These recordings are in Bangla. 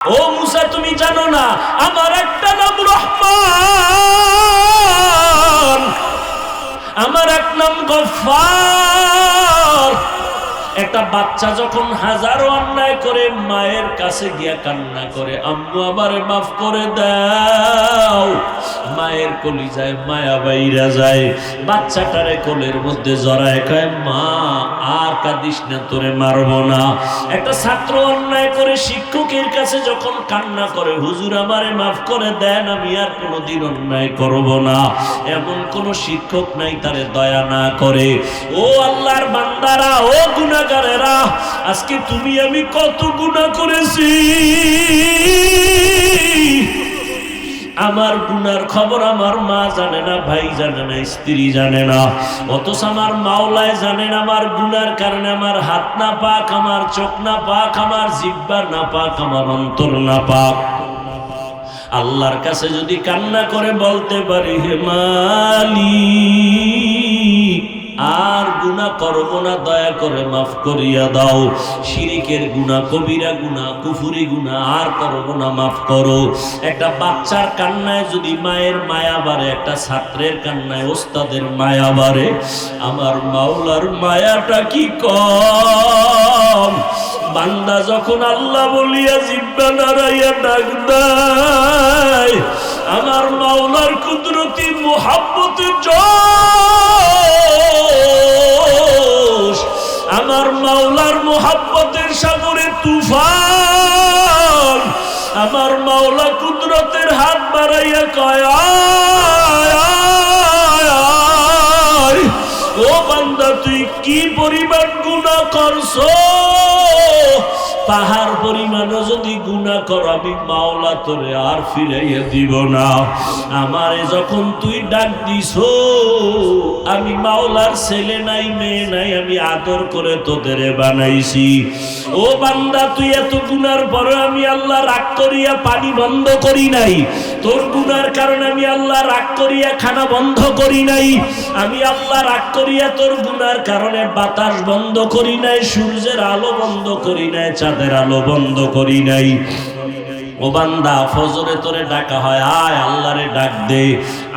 ও মুসা, তুমি জানো না আমার একটা নাম রহমান, আমার এক নাম গফফার। একটা বাচ্চা যখন হাজারো অন্যায় করে মায়ের কাছে গিয়া কান্না করে, আম্মু আমারে মাফ করে দাও, মায়ের কলিজায় মায়া বাইরা যায়, বাচ্চাটারে কোলের মধ্যে জড়ায় কয়, মা আর কাঁদিস না, তোরে মারবো না। একটা ছাত্র অন্যায় করে শিক্ষকের কাছে যখন কান্না করে, হুজুর আমারে মাফ করে দেন, আমি আর কোনোদিন অন্যায় করব না, এমন কোন শিক্ষক নাই তারে দয়া না করে। ও আল্লাহর বান্দারা, ও গুনাহগারেরা, আজকে তুমি আমি কত গুনাহ করেছি, আমার গুনার খবর আমার মা জানে না, ভাই জানে না, স্ত্রী জানে না, অথচ আমার মাওলায় জানেন আমার গুনার কারণে আমার হাত না পাক, আমার চোখ না পাক, আমার জিহ্বা না পাক, আমার অন্তর না পাক। আল্লাহর কাছে যদি কান্না করে বলতে পারি, হে মালিক আর গুনাহ করব না, দয়া করে মাফ করিয়া দাও, শিরিকের গুনাহ, কবিরা গুনাহ, কুফরি গুনাহ আর করব না, মাফ করো। একটা বাচ্চার কান্নায় যদি মায়ের মায়া বাড়ে, একটা ছাত্রের কান্নায় ওস্তাদের মায়া বাড়ে, আমার মাওলার মায়াটা কি কম? বান্দা যখন আল্লাহ বলিয়া জিহ্বা নাড়াইয়া ডাক দেয়, আমার মাওলার কুদরতি মুহাব্বতের জোশ, আমার মাওলার মুহাব্বতের সাগরে তুফান, আমার মাওলা কুদরতের হাত বাড়াইয়া কয়, আয়, ও বান্দা তুই কি পরিমাণ গুনাহ করছো, পাহাড় পরিমাণও যদি গুনাহ কর, আমি মাওলা তোরে আর ফিরাইয়া দিব না। আমারে যখন তুই ডাক দিছো, আমি মাওলার ছেলে নাই মেয়ে নাই, আমি আদর করে তোদের বানাইছি। ও বান্দা, তুই এত গুনার পরে আমি আল্লাহ রাগ করিয়া পানি বন্ধ করি নাই, তোর গুনার কারণে আমি আল্লাহ রাগ করিয়া খানা বন্ধ করি নাই, আমি আল্লাহ রাগ করিয়া তোর গুনার কারণে বাতাস বন্ধ করি নাই, সূর্যের আলো বন্ধ করি নাই, চাঁদের আলো বন্ধ করি নাই। ও বান্দা, ফজরে তোরে ডাকা হয়, আয় আল্লাহরে ডাক দে,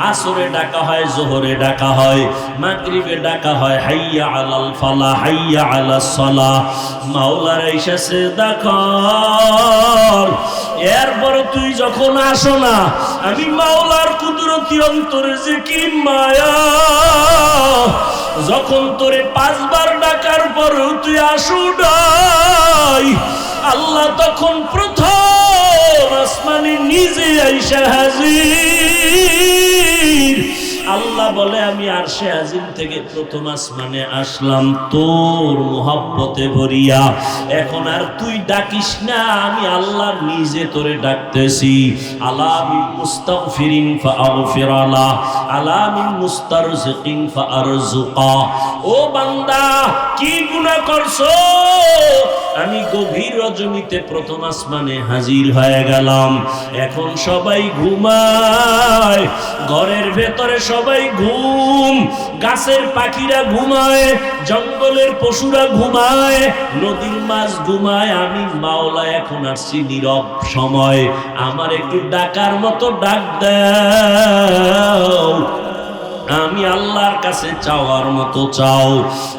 আসরে ডাকা হয়, জোহরে ডাকা হয়, মাগরিবে ডাকা হয়, হাইয়া আলাল ফালাহ, হাইয়া আলাস সালাহ, মাওলার এসে সিজদা কর। এরপর তুই যখন আসো না, আমি মাওলার কুদরতি অন্তরে যে কি মায়া, যখন তোরে 5 বার ডাকার পরেও তুই আসো নাই, আল্লাহ তখন প্রথম আসমানে নিজে আইসা হাজির। আল্লাহ বলে, আমি আরশে আজিম থেকে প্রথম আসমানে আসলাম তোর মুহাব্বতে ভরিয়া, এখন আর তুই ডাকিস না, আমি আল্লাহ নিজে তোরে ডাকতেছি। আলা মিন মুস্তাগফিরিন ফাআগফির লা, আলা মিন মুস্তারজিকিন ফাআরজুকা। ও বান্দা, কি গুনাহ করছো? আমি গভীর রজনীতে প্রথম আসমানে হাজির হয়ে গেলাম, এখন সবাই ঘুমায়, ঘরের ভেতরে সবাই ঘুম, গাছের পাখিরা ঘুমায়, জঙ্গলের পশুরা ঘুমায়, নদীর মাছ ঘুমায়, আমি মাওলা এখন আসছি নীরব সময়, আমার একটু ডাকার মতো ডাক দাও। আমি আল্লাহর কাছে চাওয়ার মতো চাও,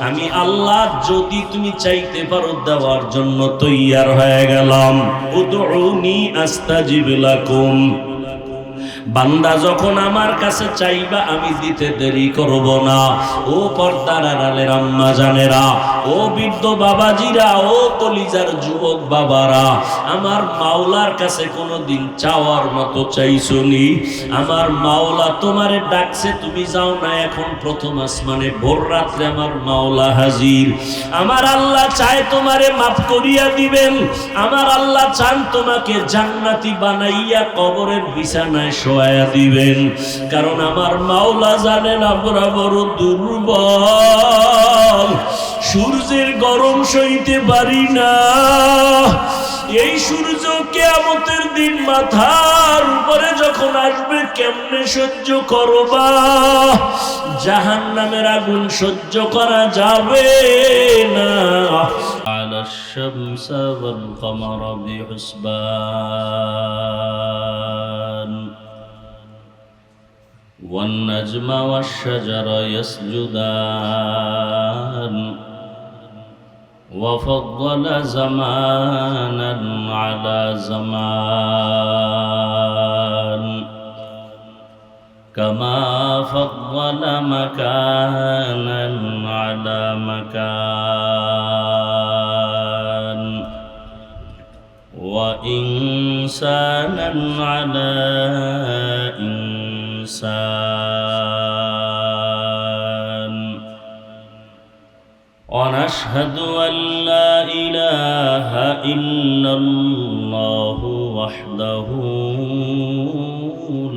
আমি আল্লাহ যদি তুমি চাইতে পারো দেওয়ার জন্য তৈয়ার হয়ে গেলাম। উদউনি আস্তাজিব লাকুম। বান্দা যখন আমার কাছে চাইবা, আমি দিতে দেরি করব না। ও পর্দার আড়ালের আম্মা জানেরা, ও বৃদ্ধ বাবাজিরা, ও কলিজার যুবক বাবারা, আমার মাওলার কাছে কোনোদিন চাওয়ার মতো চাইছনি? আমার মাওলা তোমারে ডাকছে, তুমি যাও না, এখন প্রথম আসমানে ভোর রাত্রে আমার মাওলা হাজির। আমার আল্লাহ চায় তোমারে মাফ করিয়া দিবেন, আমার আল্লাহ চান তোমাকে জান্নাতি বানাইয়া কবরের বিছানায় শোয়া দিবেন, কারণ আমার মাওলা জানেন আমরা বড় দুর্বল, সূর্যের গরম সইতে পারি না, এই সূর্য কিয়ামতের দিন মাথার উপরে যখন আসবে কেমনে সহ্য করবা? জাহান্নামের আগুন সহ্য করা যাবে না। আলা শামস ওয়াল কমর বিহুসবান والنجم والشجر يسجدان وفضل زمانا على زمان كما فضل مكانا على مكان وإنسانا على إنسان ونشهد أن لا إله إلا الله وحده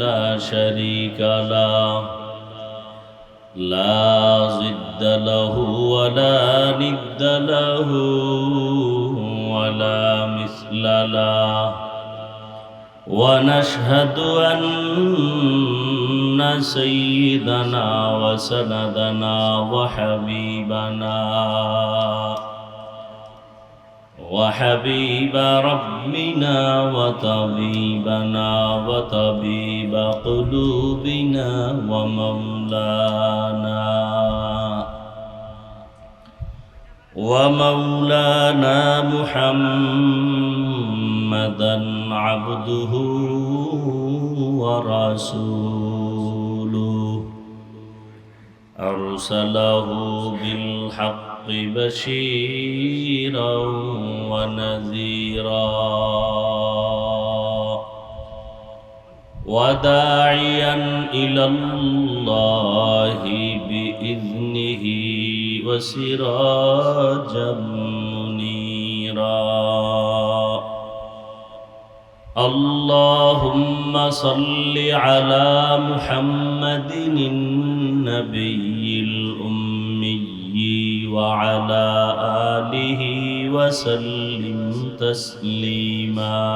لا شريك له لا ضد له ولا ند له ولا مثل له ونشهد أن سيدنا وسندنا وحبيب ربنا وطبيبنا وطبيب قلوبنا ومولانا محمدا عبده ورسوله أرسله بالحق بشيرا ونذيرا وداعيا إلى الله بإذنه وسراجا منيرا اللهم صل على محمد النبي الأمي وعلى آله وسلم تسليما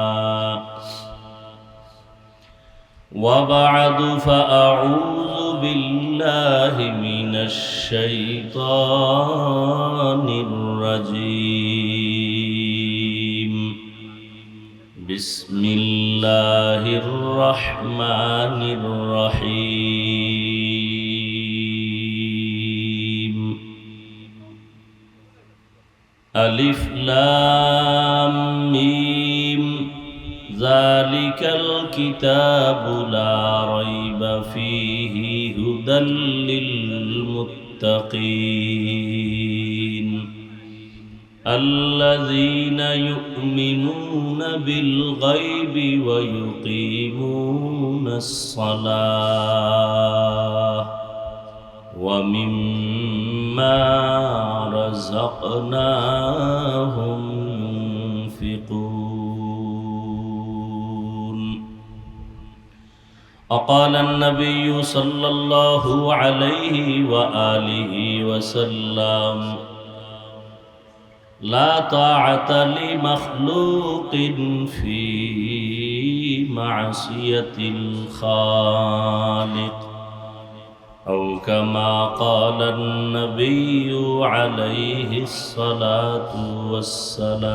وبعد فأعوذ بالله من الشيطان الرجيم بسم الله الرحمن الرحيم ألف لام ميم ذلك الكتاب لا ريب فيه هدى للمتقين الذين يؤمنون بالغيب ويقيمون الصلاة ومما رزقناهم ينفقون وقال النبي صلى الله عليه وآله وسلم لا طاعة لمخلوق في معصية الخالق أو كما قال النبي عليه الصلاة والسلام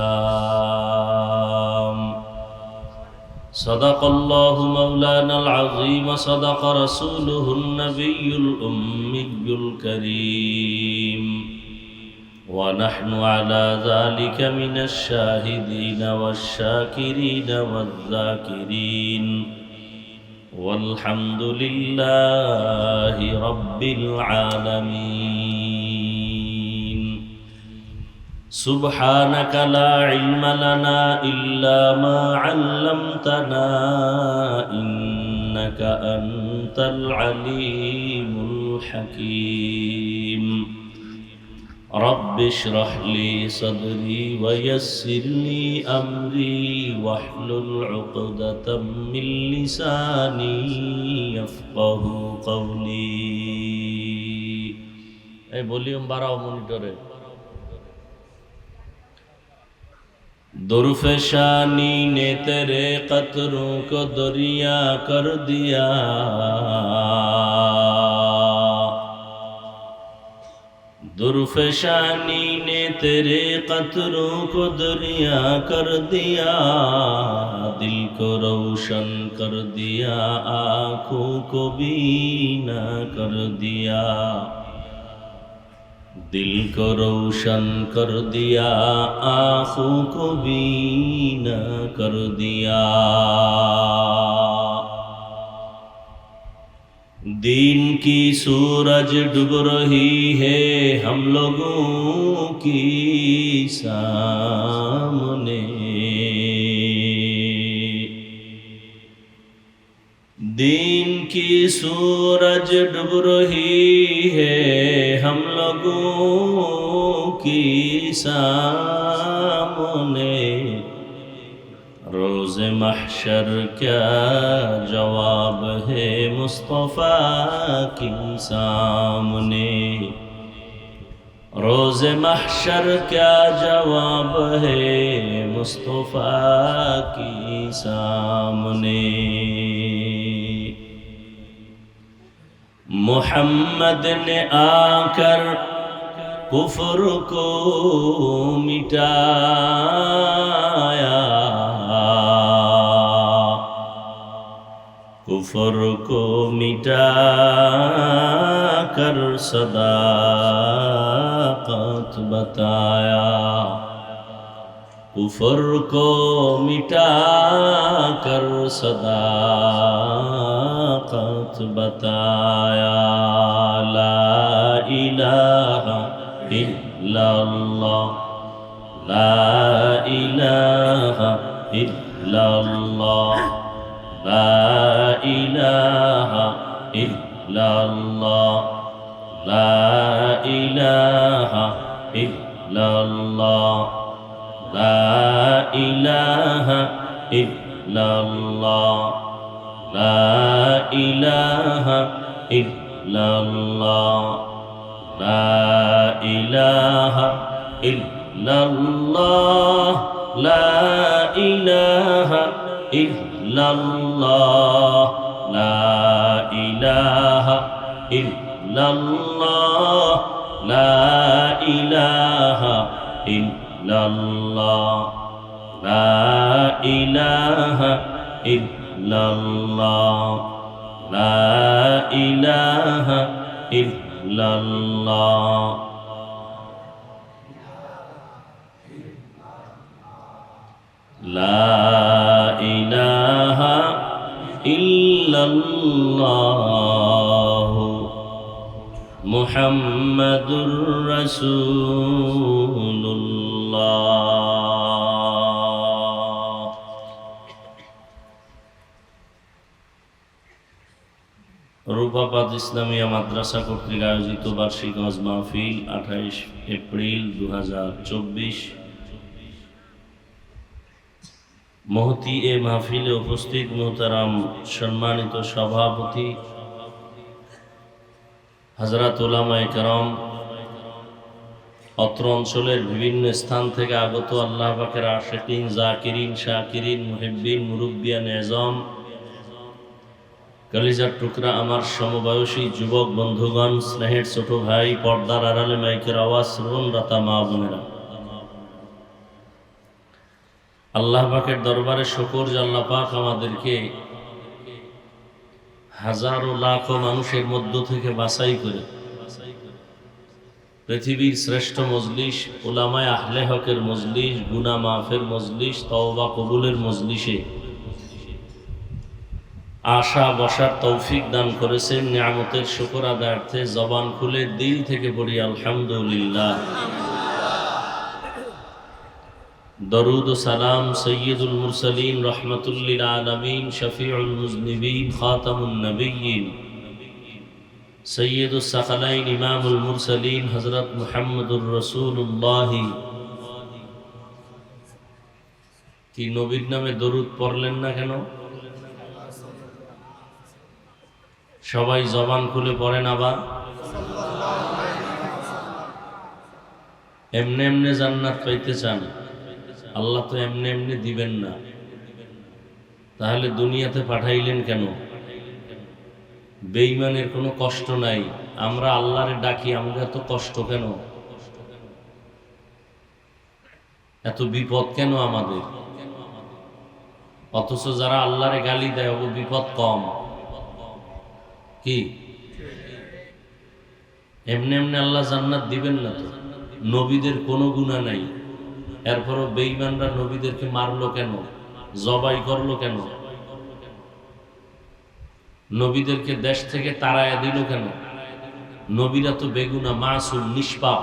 صدق الله مولانا العظيم صدق رسوله النبي الأمي الكريم ونحن على ذلك من الشاهدين والشاكرين والذاكرين والحمد لله رب العالمين سبحانك لا علم لنا إلا ما علمتنا إنك أنت العليم الحكيم رب اشرح لي صدري ويسر لي أمري واحلل عقدة من لساني يفقه قولي এই ভলিউম বাড়াও মনিটরে दुर्फशानी ने तेरे कतरों को दरिया कर दिया, दुर्फशानी ने तेरे कतरों को दरिया कर दिया, दिल को रोशन कर दिया, आँखों को बीना कर दिया, दिल को रोशन कर दिया, आँखों को बीना कर दिया। दीन की सूरज डूब रही है हम लोगों की सामने, दीन की सूरज डूब रही है हम लोगों की सामने, रोज़ महशर क्या जवाब है मुस्तफ़ा की सामने, रोज़ महशर क्या जवाब है मुस्तफ़ा की सामने। मुहम्मद ने आकर कुफ्र को मिटाया, कुफ्र को मिटा कर सदाकत बताया, कुफ्र को मिटा कर सदाकत बताया। ला इलाहा इल्लल्लाह, ला इलाहा इल्लल्लाह, ला इलाहा इल्लल्लाह, ला इलाहा इल्लल्लाह, ला इलाहा इल्लल्लाह, ला इलाहा इल्लल्लाह, ला इलाहा इल्लल्लाह, ला इलाहा इल्लल्लाह, ला इलाहा इल्लल्लाह, ला इलाहा इल्लल्लाह, ला इलाहा इल्लल्लाह, ला इलाहा इल्लल्लाह। ला इलाहा इल्लल्लाह मुहम्मदुर रसूलुल्लाह। রূপাপাত ইসলামিয়া মাদ্রাসা কর্তৃক আয়োজিত বার্ষিক ওয়াজ মাহফিল 28 এপ্রিল 2024। মহতি এ মাহফিলে উপস্থিত মোহতারাম সম্মানিত সভাপতি হযরত উলামায়ে কেরাম, অত্র অঞ্চলের বিভিন্ন স্থান থেকে আগত আল্লাহ পাকের আশিকিন, জাকিরিন, শাকিরিন, মুহিব্বিন, মুরব্বিয়ান এজম, কলিজার টুকরা আমার সমবয়সী যুবক বন্ধুগণ, স্নেহের ছোট ভাই, পর্দার আড়ালে মাইকের আওয়াজ শ্রবণরতা মা বোনেরা, আল্লাহ পাকের দরবারে শুকর যে আল্লাহ পাক আমাদেরকে হাজারো লাখো মানুষের মধ্য থেকে বাছাই করে পৃথিবীর শ্রেষ্ঠ মজলিস, উলামায়ে আহলে হকের মজলিস, গুনাহ মাফের মজলিস, তওবা কবুলের মজলিসে আশা বসার তৌফিক দান করেছেন। নিয়ামতের শুকর আদায়ার্থে জবান খুলে দিল থেকে পড়ি আলহামদুলিল্লাহ। দরুদ ও সালাম সৈয়দুল মুরসালিন, রহমাতুল লিল আলামিন, শফিউল মুজনিবিন, খাতামুন নবিয়্যিন, সৈয়দুস সাকালাইন, ইমামুল মুরসালিন হযরত মুহাম্মদুর রাসূলুল্লাহ। কি নবীর নামে দরুদ পড়লেন না কেন? সবাই জবান খুলে পড়েন আবার। এমনে এমনে জান্নাত পাইতে চান? আল্লাহ তো এমনি এমনি দিবেন না, তাহলে দুনিয়াতে পাঠাইলেন কেন? বেঈমানের কোনো কষ্ট নাই, আমরা আল্লাহরে ডাকি, আমরা এত কষ্ট কেন? এত বিপদ কেন আমাদের? অথচ যারা আল্লাহরে গালি দেয় ও বিপদ কম। কি এমনি এমনি আল্লাহ জান্নাত দিবেন না তো? নবীদের কোনো গুনাহ নাই, এরপরও বেঈমানরা নবীদেরকে মারলো কেন, জবাই করলো কেন, নবীদেরকে দেশ থেকে তাড়াইয়া দিল কেন? নবীরা তো বেগুনা, মাসুম, নিষ্পাপ।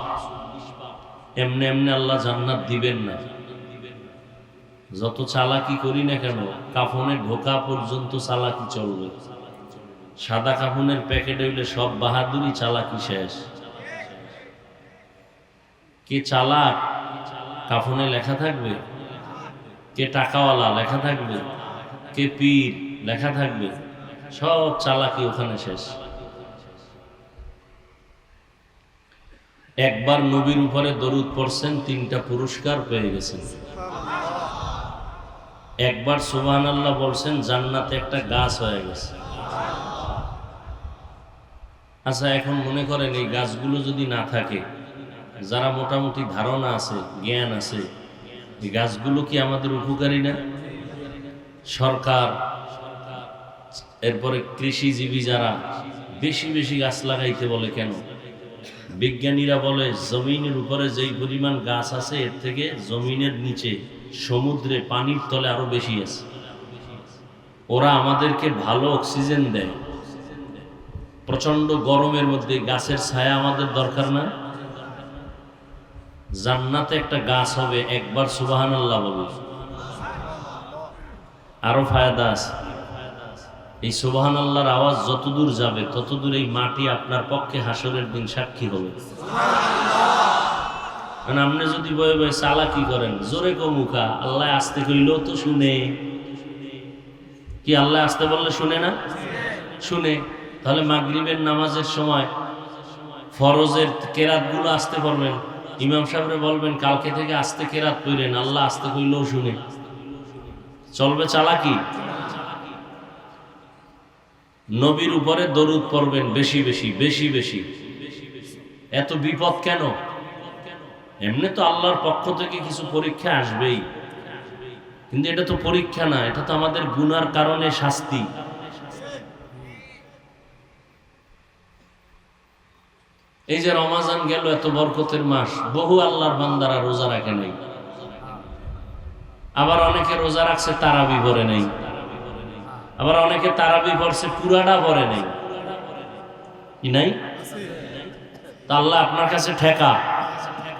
এমনি এমনি আল্লাহ জান্নাত দিবেন না। যত চালাকি করি না কেন, কাফনে ঢোকা পর্যন্ত চালাকি চলবে। সাদা কাফনের প্যাকেট হইলে সব বাহাদুরি, চালাকি শেষ। কে চালাক কাফনে লেখা থাকবে, কে টাকাওয়ালা লেখা থাকবে, কে পীর লেখা থাকবে, সব চালাকি ওখানে শেষ। একবার নবীর উপরে দরুদ পড়ছেন, 3টা পুরস্কার পেয়ে গেছেন। একবার সুবহানাল্লাহ বলছেন, জান্নাতে একটা গাছ হয়ে গেছে। আচ্ছা, এখন মনে করেন এই গাছগুলো যদি না থাকে, যারা মোটামুটি ধারণা আছে, জ্ঞান আছে, এই গাছগুলো কি আমাদের উপকারী না? সরকার, এরপরে কৃষিজীবী যারা বেশি বেশি গাছ লাগাইতে বলে কেন? বিজ্ঞানীরা বলে জমিনের উপরে যেই পরিমাণ গাছ আছে, এর থেকে জমিনের নিচে সমুদ্রে পানির তলে আরো বেশি আছে। ওরা আমাদেরকে ভালো অক্সিজেন দেয়। প্রচন্ড গরমের মধ্যে গাছের ছায়া আমাদের দরকার না? জান্নাতে একটা গাছ হবে, একবার সুবহানাল্লাহ বলুন, আরো ফায়দা আছে। এই সুবহানাল্লাহর আওয়াজ যতদূর যাবে ততদূর এই মাটি আপনার পক্ষে হাসরের দিন সাক্ষী হবে। মানে আপনি যদি বয়ে বয়ে চালাকি করেন, জোরে কমুকা, আল্লাহ আসতে কইলেও তো শুনে। কি আল্লাহ আসতে বললে শুনে না? শুনে। তাহলে মাগরিবের নামাজের সময় ফরজের কেরাতগুলো আসতে পড়বেন, ইমাম সাহেবরে বলবেন কালকে থেকে আস্তে কেরাত পড়েন, আল্লাহ আসতে কইলেও শুনে। চলবে চালাকি? নবীর উপরে দরুদ পড়বেন বেশি বেশি বেশি বেশি। এত বিপদ কেন? এমনি তো আল্লাহর পক্ষ থেকে কিছু পরীক্ষা আসবেই, কিন্তু এটা তো পরীক্ষা না, এটা তো আমাদের গুনার কারণে শাস্তি। এই যে রমাজান গেল, এত বরকতের মাস, বহু আল্লাহর বান্দারা রোজা রাখে নাই। আবার অনেকে রোজা রাখছে তারাবি পড়ে নাই, আবার অনেকে তারাবি পড়ছে পুরাটা পড়ে নাই। কি নাই? তা আল্লাহ আপনার কাছে ঠেকা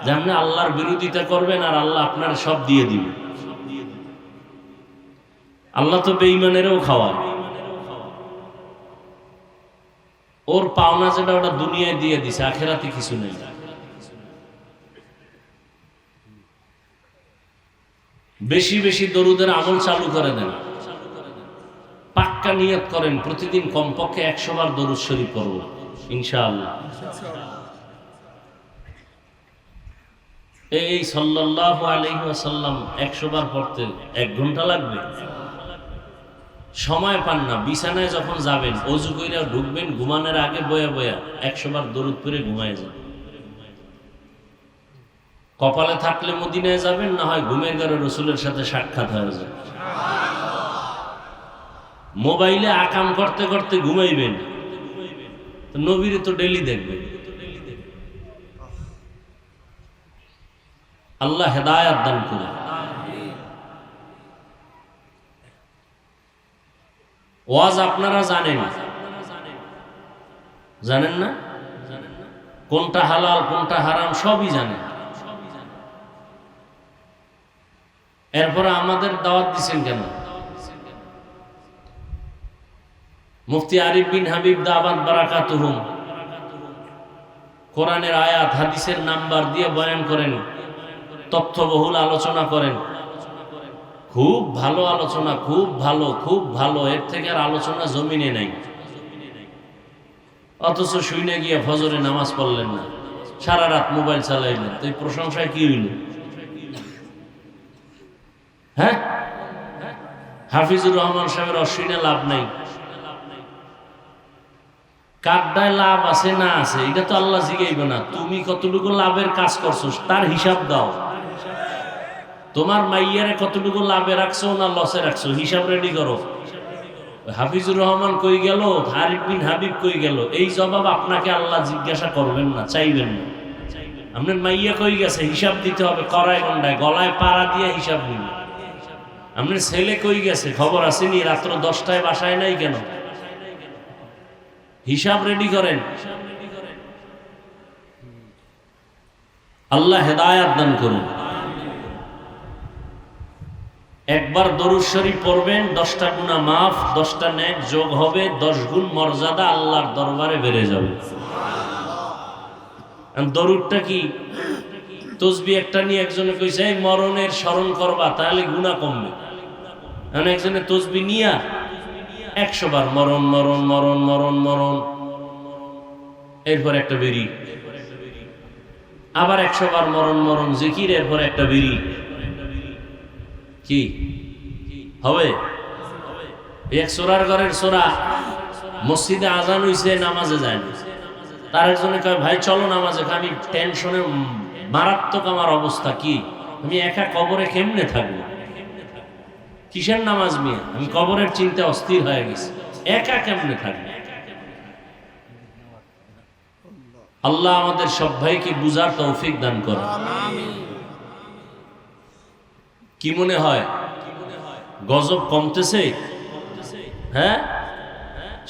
যে আপনি আল্লাহর বিরোধিতা করবেন আর আল্লাহ আপনার সব দিয়ে দিবে। আল্লাহ তো বেঈমানেরও খাওয়ায়। ওর পাওনা যেটা ওটা দুনিয়ায় দিয়ে দিছে, আখেরাতে কিছু নেই। বেশি বেশি দরুদের আমল চালু করে দেন। পাক্কা নিয়ত করেন প্রতিদিন কমপক্ষে 100 বার দরুদ শরীফ পড়ব ইনশাআল্লাহ। এই সাল্লাল্লাহু আলাইহি ওয়াসাল্লাম 100 বার পড়তে 1 ঘন্টা লাগবে। সময় পান না, বিছানায় যখন যাবেন, ওযু কইরা ঢুকবেন, ঘুমানোর আগে বয়া বয়া 100 বার দরুদ পড়ে ঘুমায় যান। কপালে থাকলে মদিনায় যাবেন, না হয় ঘুমের ঘরে রাসূলের সাথে সাক্ষাৎ হয়ে যাবে। মোবাইলে আকাম করতে করতে ঘুমাইবেন, নবীরে তো ডেলি দেখবেন। আল্লাহ হেদায়েত দান করুন। ওয়াজ আপনারা জানেন, জানেন না? কোনটা হালাল কোনটা হারাম সবই জানেন। এরপরে আমাদের দাওয়াত দিচ্ছেন কেন? মুফতি আরিফ বিন হাবিব দাওয়াত বারাকাতুহুম কোরআনের আয়াত হাদিসের নাম্বার দিয়ে বয়ান করেন, তথ্যবহুল আলোচনা করেন। খুব ভালো আলোচনা, খুব ভালো, খুব ভালো। এর থেকে আর আলোচনা জমিনে নাই। অথচ শুইনে গিয়ে ফজরে নামাজ পড়লেন না, সারা রাত মোবাইল চালাইলেন, তো এই প্রশংসায় কি হইল? হ্যাঁ, হাফিজুর রহমান সাহেবের অশ্বিনে লাভ নাই, কারটায় লাভ আছে না আছে এটা তো আল্লাহ জিগাইবে না। তুমি কতটুকু লাভের কাজ করছো তার হিসাব দাও। তোমার মাইয়ারে কতটুকু লাভে রাখছো না লসে রাখছো হিসাব রেডি করো। হাফিজুর রহমান কই গেল, হারিফ বিন হাবিব কই গেল, এই জবাব আপনাকে আল্লাহ জিজ্ঞাসা করবেন না, চাইবেন না। আপনার মাইয়া কই গেছে হিসাব দিতে হবে, কড়ায় গন্ডায় গলায় পাড়া দিয়ে হিসাব দিবে। আপনার ছেলে কই গেছে খবর আসেনি, রাত্র 10টায় বাসায় নাই কেন, হিসাব রেডি করেন। আল্লাহ হেদায়াত দান করুন। একবার দরুদ শরীফ পড়বেন, 10টা গুনাহ মাফ, 10টা নেক যোগ হবে, 10 গুণ মর্যাদা আল্লাহর দরবারে বেড়ে যাবে। দরুদটা কি? তসবিহ একটা নিয়ে একজনে কইছে এই মরণের স্মরণ করবা তাহলে গুনাহ কমবে। মানে একজনে তসবিহ নিয়া 100 বার মরণ মরণ মরণ মরণ মরণ, এরপর একটা বেরি, আবার 100 বার মরণ মরণ জিকির, এরপর একটা বেরি, কি হবে? এক সোরার ঘরের সোরা, মসজিদে আজান হইছে নামাজে যায় না, তার একজনে কয় ভাই চলো নামাজে, আমি টেনশনে মারাত্মক আমার অবস্থা, কি আমি একা কবরে কেমনে থাকবো, কিসের নামাজ মিয়া, আমি কবরের চিন্তা অস্থির হয়ে গেছি, একা কেমনে থাকবো। আল্লাহ আমাদের সব ভাইকে বুঝার তৌফিক দান করে। কি মনে হয় গজব কমতেছে? হ্যাঁ,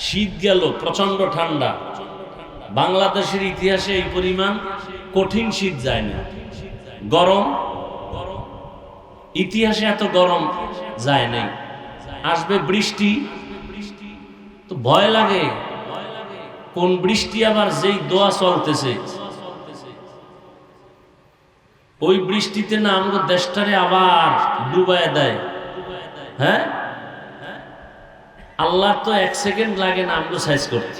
শীত গেল, প্রচন্ড ঠান্ডা। বাংলাদেশের ইতিহাসে এই পরিমাণ কঠিন শীত যায় না। গরম, ইতিহাসে এত গরম যায় নাই। আসবে বৃষ্টি, তো ভয় লাগে কোন বৃষ্টি আবার যেই দোয়া চলতেছে ওই বৃষ্টিতে না আমাদের দেশটারে আবার ডুবায় দেয়। হ্যাঁ, আল্লাহ তো 1 সেকেন্ড লাগে না আমাকে সাইজ করতে,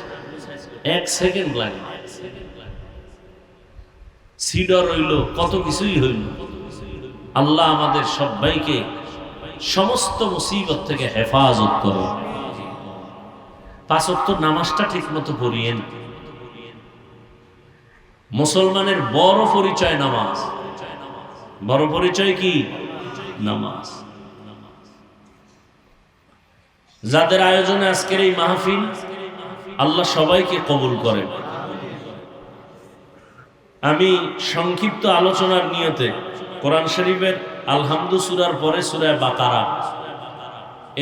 1 সেকেন্ড লাগে। সিডর হইল, কত কিছুই হইল। আল্লাহ আমাদের সবাইকে সমস্ত মুসিবত থেকে হেফাজত করো। 5 ওয়াক্ত নামাজটা ঠিক মতো পড়িয়েন। মুসলমানের বড় পরিচয় নামাজ। বড় পরিচয় কি? নামাজ। যাদের আয়োজনে আজকের এই মাহফিল, আল্লাহ সবাইকে কবুল করেন। আমি সংক্ষিপ্ত আলোচনার নিয়তে কোরআন শরীফের আলহামদু সূরার পরে সূরা বাকারা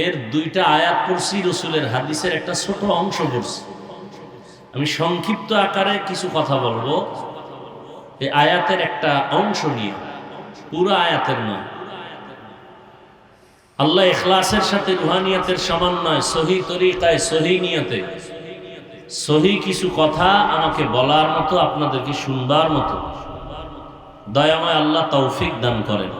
এর 2টা আয়াত পড়ছি, রসুলের হাদিসের একটা ছোট অংশ পড়ছি। আমি সংক্ষিপ্ত আকারে কিছু কথা বলবো এই আয়াতের একটা অংশ নিয়ে, পুরো আয়াতের নয়। আল্লাহ ইখলাসের সাথে রুহানিয়াতের সমন্বয়, সহি তরিকায়, সহি নিয়তে সহি কিছু কথা আমাকে বলার মতো, আপনাদেরকে শুনবার মতো দয়াময় আল্লাহ তৌফিক দান করেন।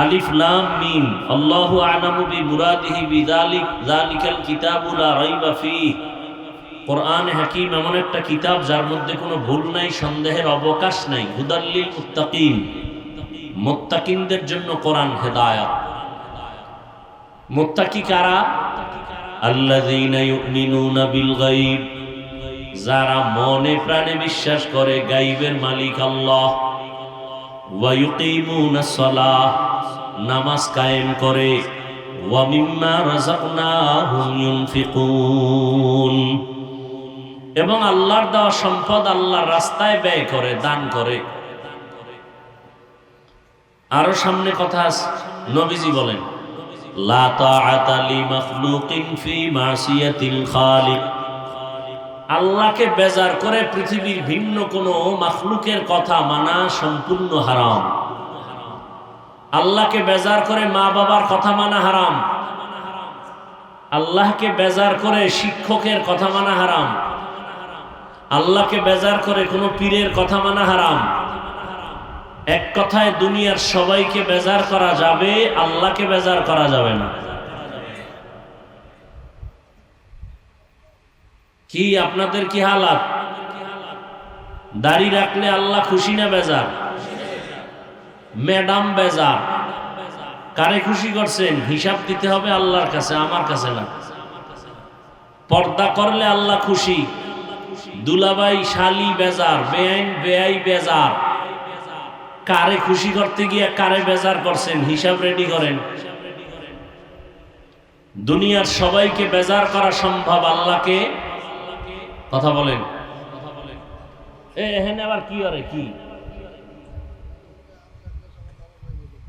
আলিফ লাম মিম, আল্লাহু আ'লামু বিমুরাদিহি বিযালিক, যালিকাল কিতাবু লা রাইবা ফীহ। কোরআন হাকীম এমন একটা কিতাব যার মধ্যে কোনো ভুল নাই, সন্দেহের অবকাশ নাই। হুদাল লিল মুত্তাকিন, মুত্তাকিনদের জন্য কোরআন হেদায়েত। মুত্তাকি কারা? আল্লাযীনা ইউমিনুনা বিল গায়ব, যারা মনে প্রাণে বিশ্বাস করে গায়বের মালিক আল্লাহ। ওয়া ইউকিমুনাস সালাহ, নামাজ কায়েম করে। ওয়া মিম্মা রাযাকনাহুম ইউনফিকুন, এবং আল্লাহর দেওয়া সম্পদ আল্লাহর রাস্তায় ব্যয় করে, দান করে। আরো সামনে কথা আছে, নবীজি বলেন লা তাআতা লি মাখলুকিন ফি মাসিয়াতিল খালিক। আল্লাহকে বেজার করে পৃথিবীর ভিন্ন কোনো মাখলুকের কথা মানা সম্পূর্ণ হারাম। আল্লাহকে বেজার করে মা বাবার কথা মানা হারাম। আল্লাহকে বেজার করে শিক্ষকের কথা মানা হারাম। আল্লাহকে বেজার করে কোনো পীরের কথা মানা হারাম। এক কথায় দুনিয়ার সবাইকে বেজার করা যাবে, আল্লাহকে বেজার করা যাবে না। কি আপনাদের কি হালাত? দাড়ি রাখলে আল্লাহ খুশি না বেজার? ম্যাডাম বেজার, কারে খুশি করছেন হিসাব দিতে হবে আল্লাহর কাছে, আমার কাছে না। পর্দা করলে আল্লাহ খুশি, দুলাভাই শালি বেজার, বেআইন বেআই বেজার। কারে খুশি করতে গিয়ে কারে বেজার করছেন হিসাব রেডি করেন। দুনিয়ার সবাইকে বেজার করা সম্ভব, আল্লাহকে কথা বলেন। এখানে আবার কি করে কি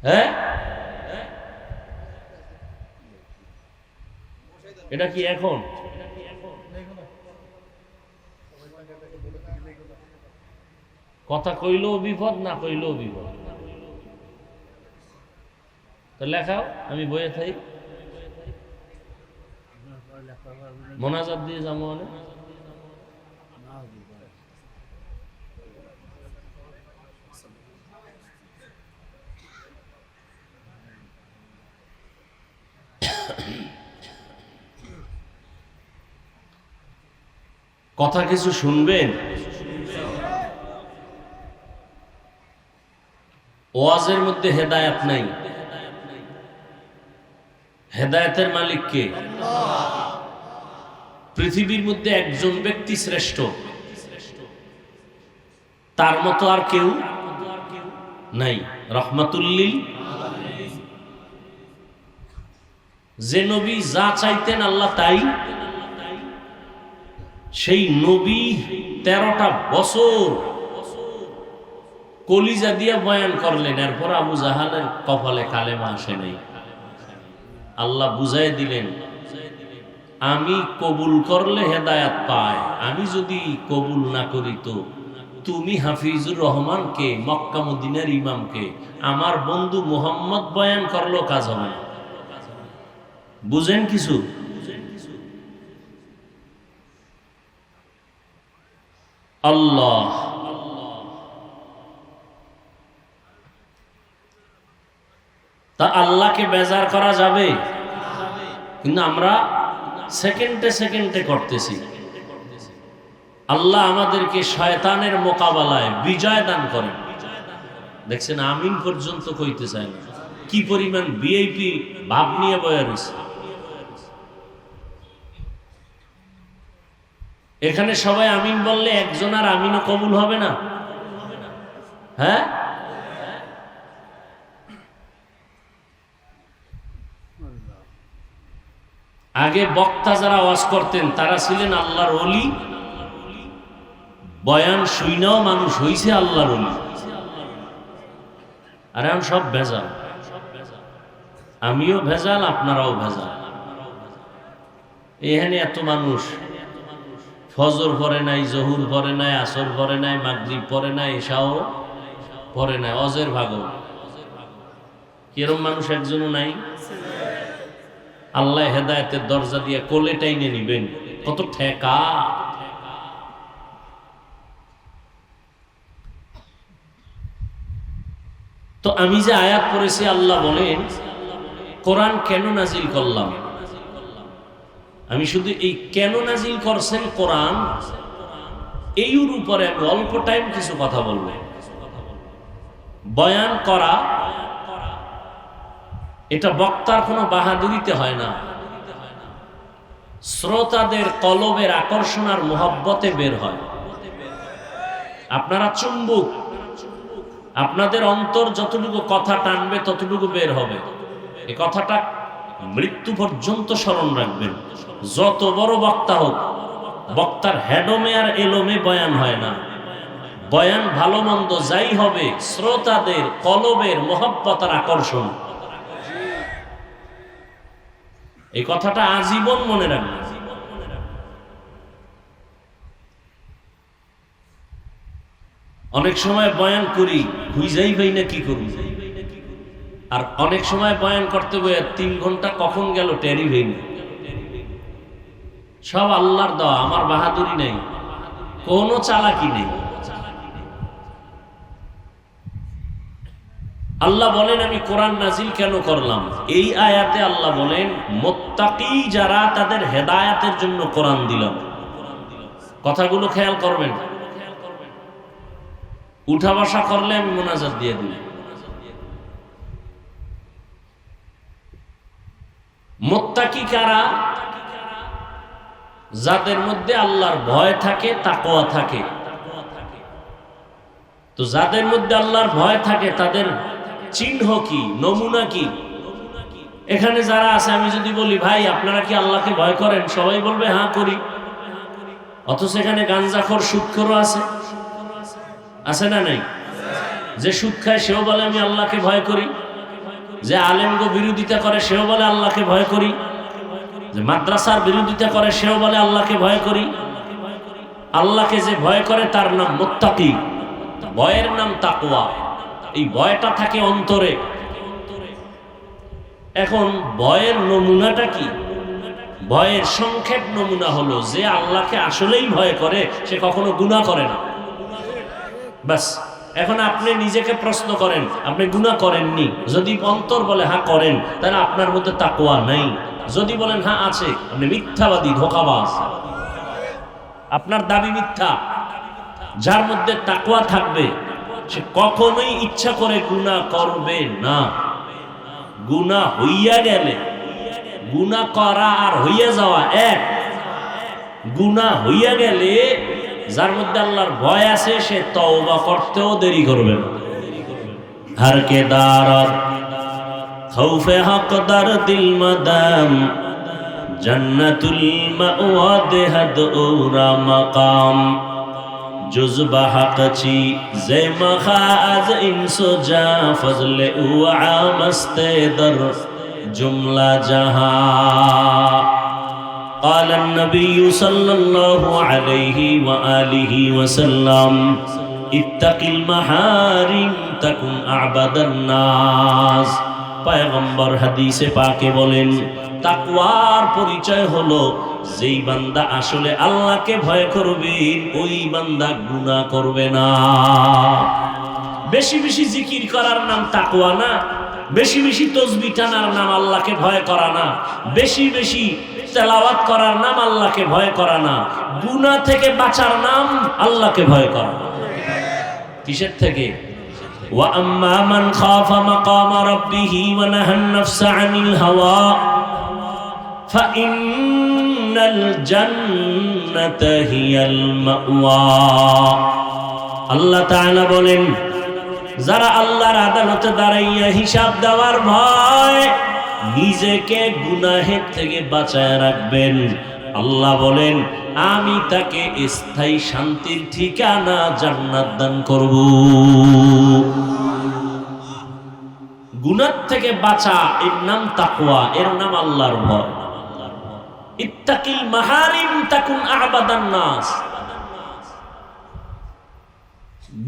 হ্যাঁ, এটা কি এখন কথা কইলেও বিপদ, না কইলেও বিপদ। তো লেখাও, আমি বইয়ে থাই মোনাজাত দিয়ে যাবো। কথা কিছু শুনবেন? ওয়াজের মধ্যে হেদায়েত নাই। হেদায়েতের মালিক কে? পৃথিবীর মধ্যে একজন ব্যক্তি শ্রেষ্ঠ, তার মতো আর কেউ নাই। রহমাতুল্লিল, যে নবী যা চাইতেন আল্লাহ তাই। সেই নবী 13টা বছর কলিজা দিয়া বয়ান করলেন, এরপর আবু জাহালের কপালে কালেমা আসে নাই। আল্লাহ বুঝাই দিলেন, আমি কবুল করলে হেদায়াত পায়, আমি যদি কবুল না করি তো তুমি হাফিজুর রহমানকে, মক্কা মদিনার ইমামকে, আমার বন্ধু মুহাম্মদ বয়ান করলো কাজ হবে না। বুঝেন কিছু? আল্লাহ তা আল্লাহকে বেজার করা যাবে, কিন্তু আমরা সেকেন্ডে সেকেন্ডে করতেছি। আল্লাহ আমাদেরকে শয়তানের মোকাবেলায় বিজয় দান করেন। দেখছেন, আমিন পর্যন্ত কইতে চায় না, কি পরিমাণ ভিআইপি ভাব নিয়ে বয়ে রয়েছে। এখানে সবাই আমিন বললে একজন আর আমিনও কবুল হবে না? হ্যাঁ, আগে বক্তা যারা ওয়াজ করতেন তারা ছিলেন আল্লাহর ওলি, বয়ান শুইনাও মানুষ হইছে আল্লাহর ওলি। আর এখন সব ভেজাল, আমিও ভেজাল, আপনারাও ভেজাল। এখানে এত মানুষ ফজর পড়ে নাই, জহুর পড়ে নাই, আসর পড়ে নাই, মাগরিব পড়ে নাই, এশাও পড়ে নাই, অজের ভাগও। কিরম মানুষ একজনও নাই? আল্লাহ হেদায়েতের দরজা দিয়ে কোলে টাইনে নিবেন, কত ঠেকা। তো আমি যে আয়াত পড়েছি, আল্লাহ বলেন কোরআন কেন নাজিল করলাম। আমি শুধু এই কেন নাজিল করছেন কোরআন, এইর উপরে আমি অল্প টাইম কিছু কথা বলবো। বয়ান করা এটা বক্তার কোনো বাহাদুরিতে হয় না, শ্রোতাদের কলবের আকর্ষণ আর মোহব্বতে বের হয়। আপনারা চুম্বক, আপনাদের অন্তর যতটুকু কথা টানবে ততটুকু বের হবে। এই কথাটা মৃত্যু পর্যন্ত স্মরণ রাখবেন। যত বড় বক্তা হোক, বক্তার হেডমে আর এলোমে বয়ান হয় না। বয়ান ভালো মন্দ যাই হবে, শ্রোতাদের কলবের মোহব্বত আর আকর্ষণ। এই কথাটা আজীবন মনে রাখবেন। অনেক সময় বয়ান করি বুঝাই ভাই না কি করব, আর অনেক সময় বয়ান করতে বইয়া 3 ঘন্টা কখন গেল টেরি ভাই না। সব আল্লাহর দেওয়া, আমার বাহাদুরি নেই, কোনো চালাকি নেই। আল্লাহ বলেন আমি কোরআন নাজিল কেন করলাম। এই আয়াতে আল্লাহ বলেন মুত্তাকি যারা, তাদের হেদায়েতের জন্য কোরআন দিলাম। কথাগুলো খেয়াল করবেন। উঠা বসা করলে আমি মোনাজাত দিয়ে দিই, মুত্তাকি কারা? যাদের মধ্যে আল্লাহর ভয় থাকে, তাকওয়া থাকে। তো যাদের মধ্যে আল্লাহর ভয় থাকে তাদের চিহ্ন কি, নমুনা কি? এখানে যারা আছে, আমি যদি বলি ভাই আপনারা কি আল্লাহকে ভয় করেন, সবাই বলবে হ্যাঁ করি। অথচ এখানে গাঞ্জাখোর, সুদখোরও আছে, আছে না নাই? যে সুদ খায় সেও বলে আমি আল্লাহকে ভয় করি। যে আলেমগো বিরোধিতা করে সেও বলে আল্লাহকে ভয় করি। যে মাদ্রাসার বিরোধিতা করে সেও বলে আল্লাহকে ভয় করি। আল্লাহকে যে ভয় করে তার নাম মুত্তাকি, ভয়ের নাম তাকওয়া। এই ভয়টা থাকে অন্তরে। এখন ভয়ের নমুনাটা কি? ভয়ের সংক্ষেপ নমুনা হলো যে আল্লাহকে আসলেই ভয় করে সে কখনো গুনাহ করে না। বাস। এখন আপনি নিজেকে প্রশ্ন করেন, আপনি গুনাহ করেননি? যদি অন্তর বলে হ্যাঁ করেন, তাহলে আপনার মধ্যে তাকওয়া নাই। যদি বলেন হ্যাঁ আছে, আপনি মিথ্যাবাদী, ধোঁকাবাজ, আপনার দাবি মিথ্যা। যার মধ্যে তাকওয়া থাকবে সে কখনোই ইচ্ছা করে গুনাহ করবে না। গুনাহ হইয়া গেলে, গুনাহ করা আর হইয়া যাওয়া এক। গুনাহ হইয়া গেলে যার মধ্যে আল্লাহর ভয় আছে সে তওবা করতেও দেরি করবে না। হর কে দারত খৌফে হক দরদিল মাদাম জন্নতুল মাওয়া দেহদ ওরা মাকাম জুজবা হকচি জে মখাজ ইনসো জা ফজলে উ আমস্তে দর জুমলা জাহা। قال النبي صلى الله عليه وآله وسلم اتق المحارم تكن أعبد الناس। পয়গম্বর হাদিসে পাকে বলেন তাকওয়ার পরিচয় হলো যেই বান্দা আসলে আল্লাহকে ভয় করবে ওই বান্দা গুনাহ করবে না। বেশি বেশি জিকির করার নাম তাকওয়া না। বেশি বেশি তাসবিহ টানার নাম আল্লাহকে ভয় করা না। বেশি বেশি তেলাওয়াত করার নাম আল্লাহকে ভয় করা না। গুনাহ থেকে বাঁচার নাম আল্লাহকে ভয় করা। কিসের থেকে? ওয়া আম্মা মান খাফা মাকাম রাব্বিহি ওয়া নাহান নাফসা আনিল হাওয়া ফাইন্নাল জান্নাতা হিয়াল মাওয়া। আল্লাহ তাআলা বলেন যারা আল্লাহর আদালতে দাঁড়াইয়া হিসাব দেওয়ার ভয় নিজেকে গুনাহের থেকে বাঁচায় রাখবেন, আল্লাহ বলেন আমি তাকে স্থায়ী শান্তির ঠিকানা জান্নাত দান করব। গুনাহ থেকে বাঁচা এর নাম তাকওয়া, এর নাম আল্লাহর ভয়। ইত্তাকিল মাহারিম তাকুন আবাদান নাস।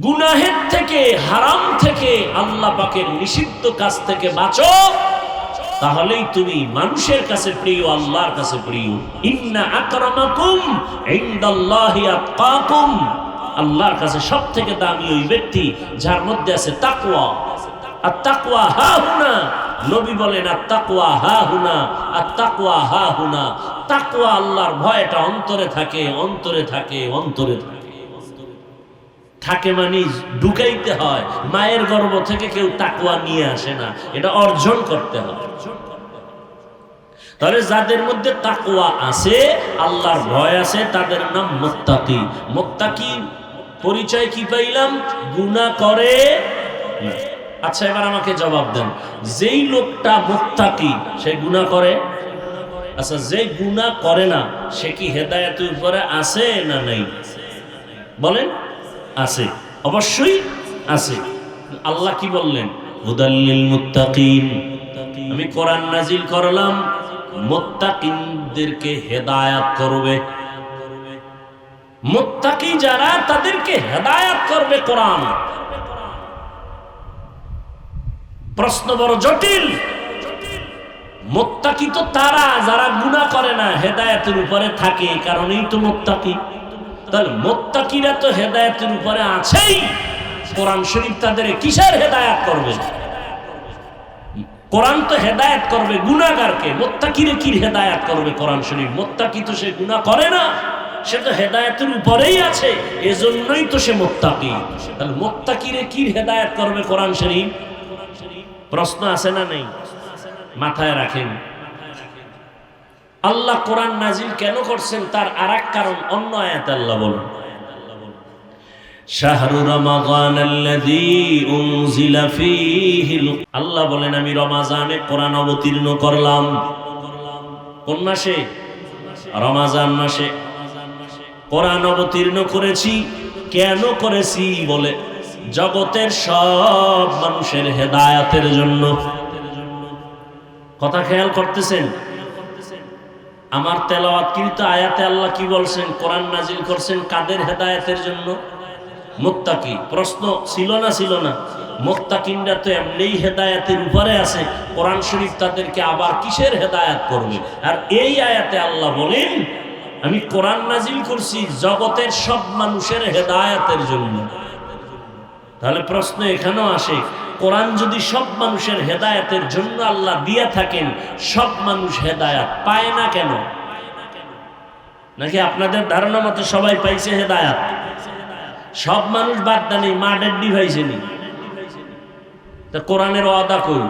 গুনাহের থেকে, হারাম থেকে, আল্লাহ পাকের নিষিদ্ধ কাজ থেকে বাঁচো, তাহলেই তুমি মানুষের কাছে প্রিয়, আল্লাহর কাছে প্রিয়। ইন্না আকরামাকুম ইনদাল্লাহি আতকাকুম। আল্লাহর কাছে সবথেকে দামি ওই ব্যক্তি যার মধ্যে আছে তাকওয়া। আর তাকওয়া হাহুনা, নবী বলেন আর তাকওয়া হাহুনা, আর তাকওয়া হাহুনা। তাকওয়া আল্লাহর ভয়টা অন্তরে থাকে, অন্তরে থাকে, অন্তরে থাকে। থাকে মানে ঢুকাইতে হয়। মায়ের গর্ভ থেকে কেউ তাকওয়া নিয়ে আসে না, এটা অর্জন করতে হয়। তাহলে যাদের মধ্যে তাকওয়া আছে, আল্লাহর ভয় আছে, তাদের নাম মুত্তাকি। মুত্তাকি পরিচয় কি পাইলাম? গুনাহ করে না। আচ্ছা এবার আমাকে জবাব দেন, যেই লোকটা মুত্তাকি সে গুনাহ করে? আচ্ছা যে গুনাহ করে না সে কি হেদায়েতের উপরে আছে না নাই? বলেন। আছে, অবশ্যই আছে। আল্লাহ কি বললেন? হুদাল্লিল মুত্তাকিন। আমি কোরআন নাজিল করলাম মুত্তাকিনদেরকে হেদায়েত করবে। মুত্তাকি যারা তাদেরকে হেদায়েত করবে কোরআন। প্রশ্ন বড় জটিল। মুত্তাকি তো তারা যারা গুনাহ করে না, হেদায়েতের উপরে থাকে, কারণেই তো মুত্তাকি। তাহলে মুত্তাকিরা তো হেদায়েতের উপরে আছেই, কোরআন শরীফ তাদের কিসের হেদায়েত করবে? কোরআন তো হেদায়েত করবে গুনাহগারকে, মুত্তাকিরে কি হেদায়েত করবে কোরআন শরীফ? মুত্তাকি তো সে গুনাহ করে না, সে তো হেদায়েতের উপরেই আছে, এজন্যই তো সে মুত্তাকি। তাহলে মুত্তাকিরে কি হেদায়েত করবে কোরআন শরীফ? প্রশ্ন আছে না নেই? মাথায় রাখেন। আল্লাহ কোরআন নাজিল কেন করছেন তার আরেক কারণ অন্য আয়াতে আল্লাহ বলেন, শাহরু রমাদানাল্লাযী উনজিলা ফীহিল, আল্লাহ বলেন আমি রমাজানে কোরআন অবতীর্ণ করলাম। কোন মাসে? রমাজান মাসে কোরআন অবতীর্ণ করেছি। কেন করেছি? বলে জগতের সব মানুষের হেদায়েতের জন্য। কথা খেয়াল করতেছেন? আমার তেলাওয়াতকৃত আয়াতে আল্লাহ কি বলছেন? কোরআন নাজিল করছেন কাদের হেদায়েতের জন্য? মুত্তাকি। প্রশ্ন ছিল না? ছিল না? মুত্তাকিনরা তো এমনিই হেদায়েতের উপরে আছে, কোরআন শরীফ তাদেরকে আবার কিসের হেদায়েত করবে? আর এই আয়াতে আল্লাহ বলেন আমি কোরআন নাজিল করছি জগতের সব মানুষের হেদায়েতের জন্য। তাহলে প্রশ্ন এখানেও আসে, কোরআন যদি সব মানুষের হেদায়েতের জন্য আল্লাহ দিয়ে থাকেন, সব মানুষ হেদায়েত পায় না কেন? নাকি আপনাদের ধারণা মতো সবাই পাইছে হেদায়েত? সব মানুষ বাদ দেন, মা ডেড্ডি পাইছেনি। তা কোরআনের ওয়াদা কই?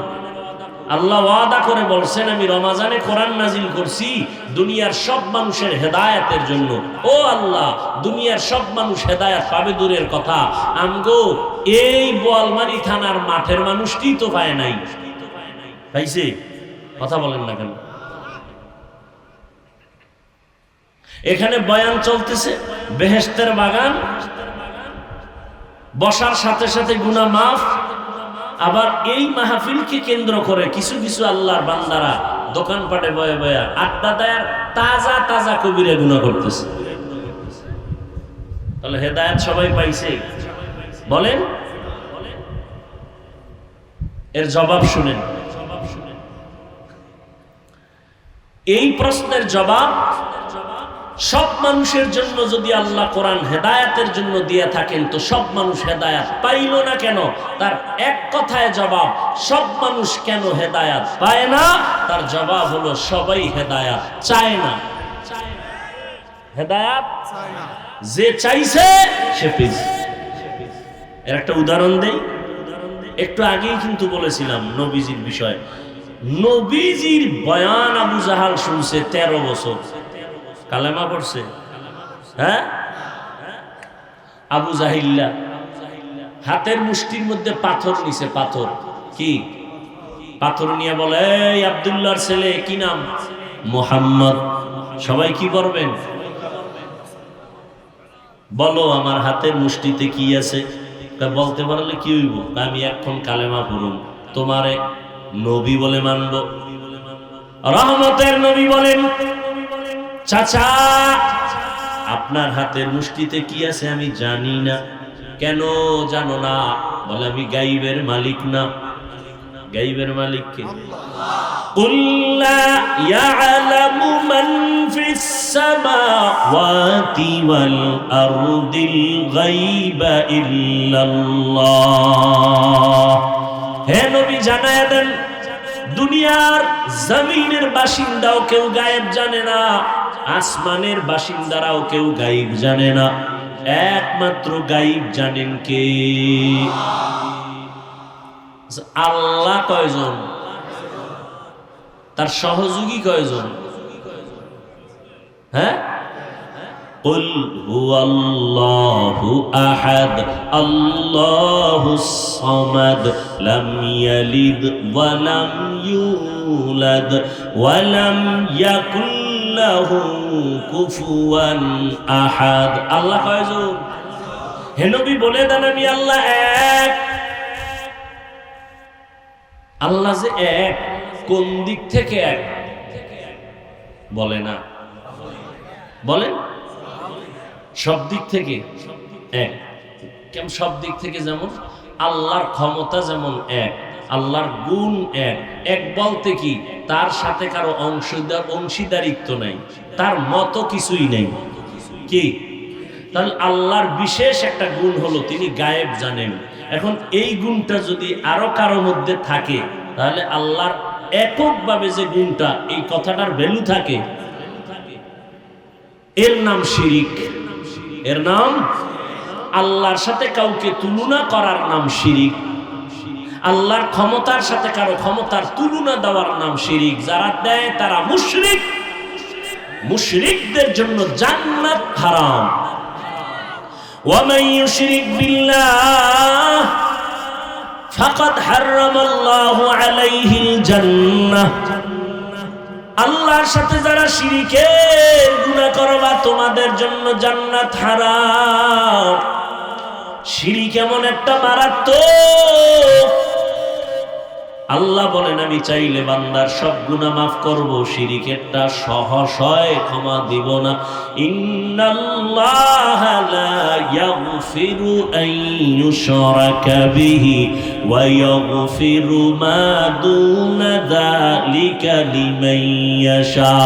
আল্লাহ ওয়াদা করে বলছেন আমি রমাজানে কোরআন নাজিল করছি দুনিয়ার সব মানুষের হেদায়েতের জন্য। ও আল্লাহ, দুনিয়ার সব মানুষ হেদায়েত পাবে দূরের কথা, আমগো এই বোয়ালমারি থানার মাঠের মানুষটি তো পায় নাই। পাইছে? কথা বলেন না কেন? এখানে বয়ান চলতেছে বেহেশতের বাগান, বসার সাথে সাথে গুনাহ মাফ। আবার এই মাহফিলকে কেন্দ্র করে কিছু কিছু আল্লাহর বান্দারা দোকানপাটে বয়ে বয়ে আড্ডা দেয়ার তাজা তাজা কবিরা গুনাহ করতেছে। তাহলে হেদায়েত সবাই পাইছে? বলেন। এর জবাব শুনেন। এই প্রশ্নের জবাব, সব মানুষের জন্য যদি আল্লাহ কোরআন হেদায়েতের জন্য দিয়ে থাকেন তো সব মানুষ হেদায়েত পাইল না কেন? তার এক কথায় জবাব, সব মানুষ কেন হেদায়েত পায় না? তার জবাব হলো সবাই হেদায়েত চায় না। হেদায়েত যে চাইছে সে পেয়েছে। এর একটা উদাহরণ দেই। একটু আগেই কিন্তু বলেছিলাম নবীজির বিষয়। নবীজির বয়ান আবু জাহাল শুনছে 13 বছর, কালেমা পড়ছে। হ্যাঁ, আবু জাহিল্লা হাতের মুষ্টির মধ্যে পাথর নিছে। পাথর কি? পাথর নিয়ে বলে এই আব্দুল্লাহর ছেলে, কি নাম? মুহাম্মদ। সবাই কি করবেন? বলো আমার হাতের মুষ্টিতে কি আছে? বলতে পারলে কি হইব? আমি এখন কালেমা পড়ুন, তোমারে নবী বলে মানব। রহমতের নবী বলেন, চাচা আপনার হাতের মুষ্টিতে কি আছে আমি জানি না। কেন জানো না? বলে আমি গাইবের মালিক না। গাইবের মালিক কে? কুল লা ইয়ালামু মান ফিস সামাওয়াতি ওয়াল আরদিল গায়বা ইল্লাল্লাহ। হে নবী জানায়া দেন, দুনিয়ার জমিনের বাসিন্দাও কেউ গায়েব জানে না, আসমানের বাসিন্দারাও কেউ গায়েব জানে না। একমাত্র গায়েব জানেন কে? আল্লাহ। কয়জন? তার সহযোগী কয়জন? হ্যাঁ, কুল হুয়াল্লাহু আহাদ আল্লাহুস সামাদ লাম ইয়ালিদ ওয়া লাম ইউলাদ ওয়া লাম ইয়াকুল লাহু কুফুয়ান আহাদ। আল্লাহ কয়জন? হে নবী বলে দেন আমি আল্লাহ এক। আল্লাহ যে এক, কোন দিক থেকে এক? বলে না। বলেন। সব দিক থেকে এক। কেমন সব দিক থেকে? যেমন আল্লাহর ক্ষমতা যেমন এক, আল্লাহর গুণ এক। এক বলতে কি? তার সাথে কারো অংশীদারিত্ব নাই, তার মতো কিছুই নেই। কি? তাহলে আল্লাহর বিশেষ একটা গুণ হলো তিনি গায়েব জানেন। এখন এই গুণটা যদি আরো কারো মধ্যে থাকে তাহলে আল্লাহর এককভাবে যে গুণটা, এই কথাটার ভ্যালু থাকে। এর নাম শিরিক। এর নাম, আল্লাহর সাথে কাউকে তুলনা করার নাম শিরিক। আল্লাহর ক্ষমতার সাথে কারো ক্ষমতার তুলনা দেওয়ার নাম শিরিক। যারা দেয় তারা মুশরিক। মুশরিকদের জন্য জান্নাত হারাম। ওয়ামান ইউশরিক বিল্লাহ ফাকাদ হারামাল্লাহু আলাইহিল জান্নাহ। আল্লাহর সাথে যারা শিরকের গুনাহ করবা তোমাদের জন্য জান্নাত হারাম। শিরক এমন একটা মারাত্মক, আল্লাহ বলেন আমি চাইলে বান্দার সব গুনাহ মাফ করব, শিরকেরটা সহসয় ক্ষমা দিব না। ইন্নাল্লাহা লা ইয়াগফিরু আন ইউশরাকা বিহি ওয়া ইয়াগফিরু মা দুনা যালিকা লিমান ইয়াশা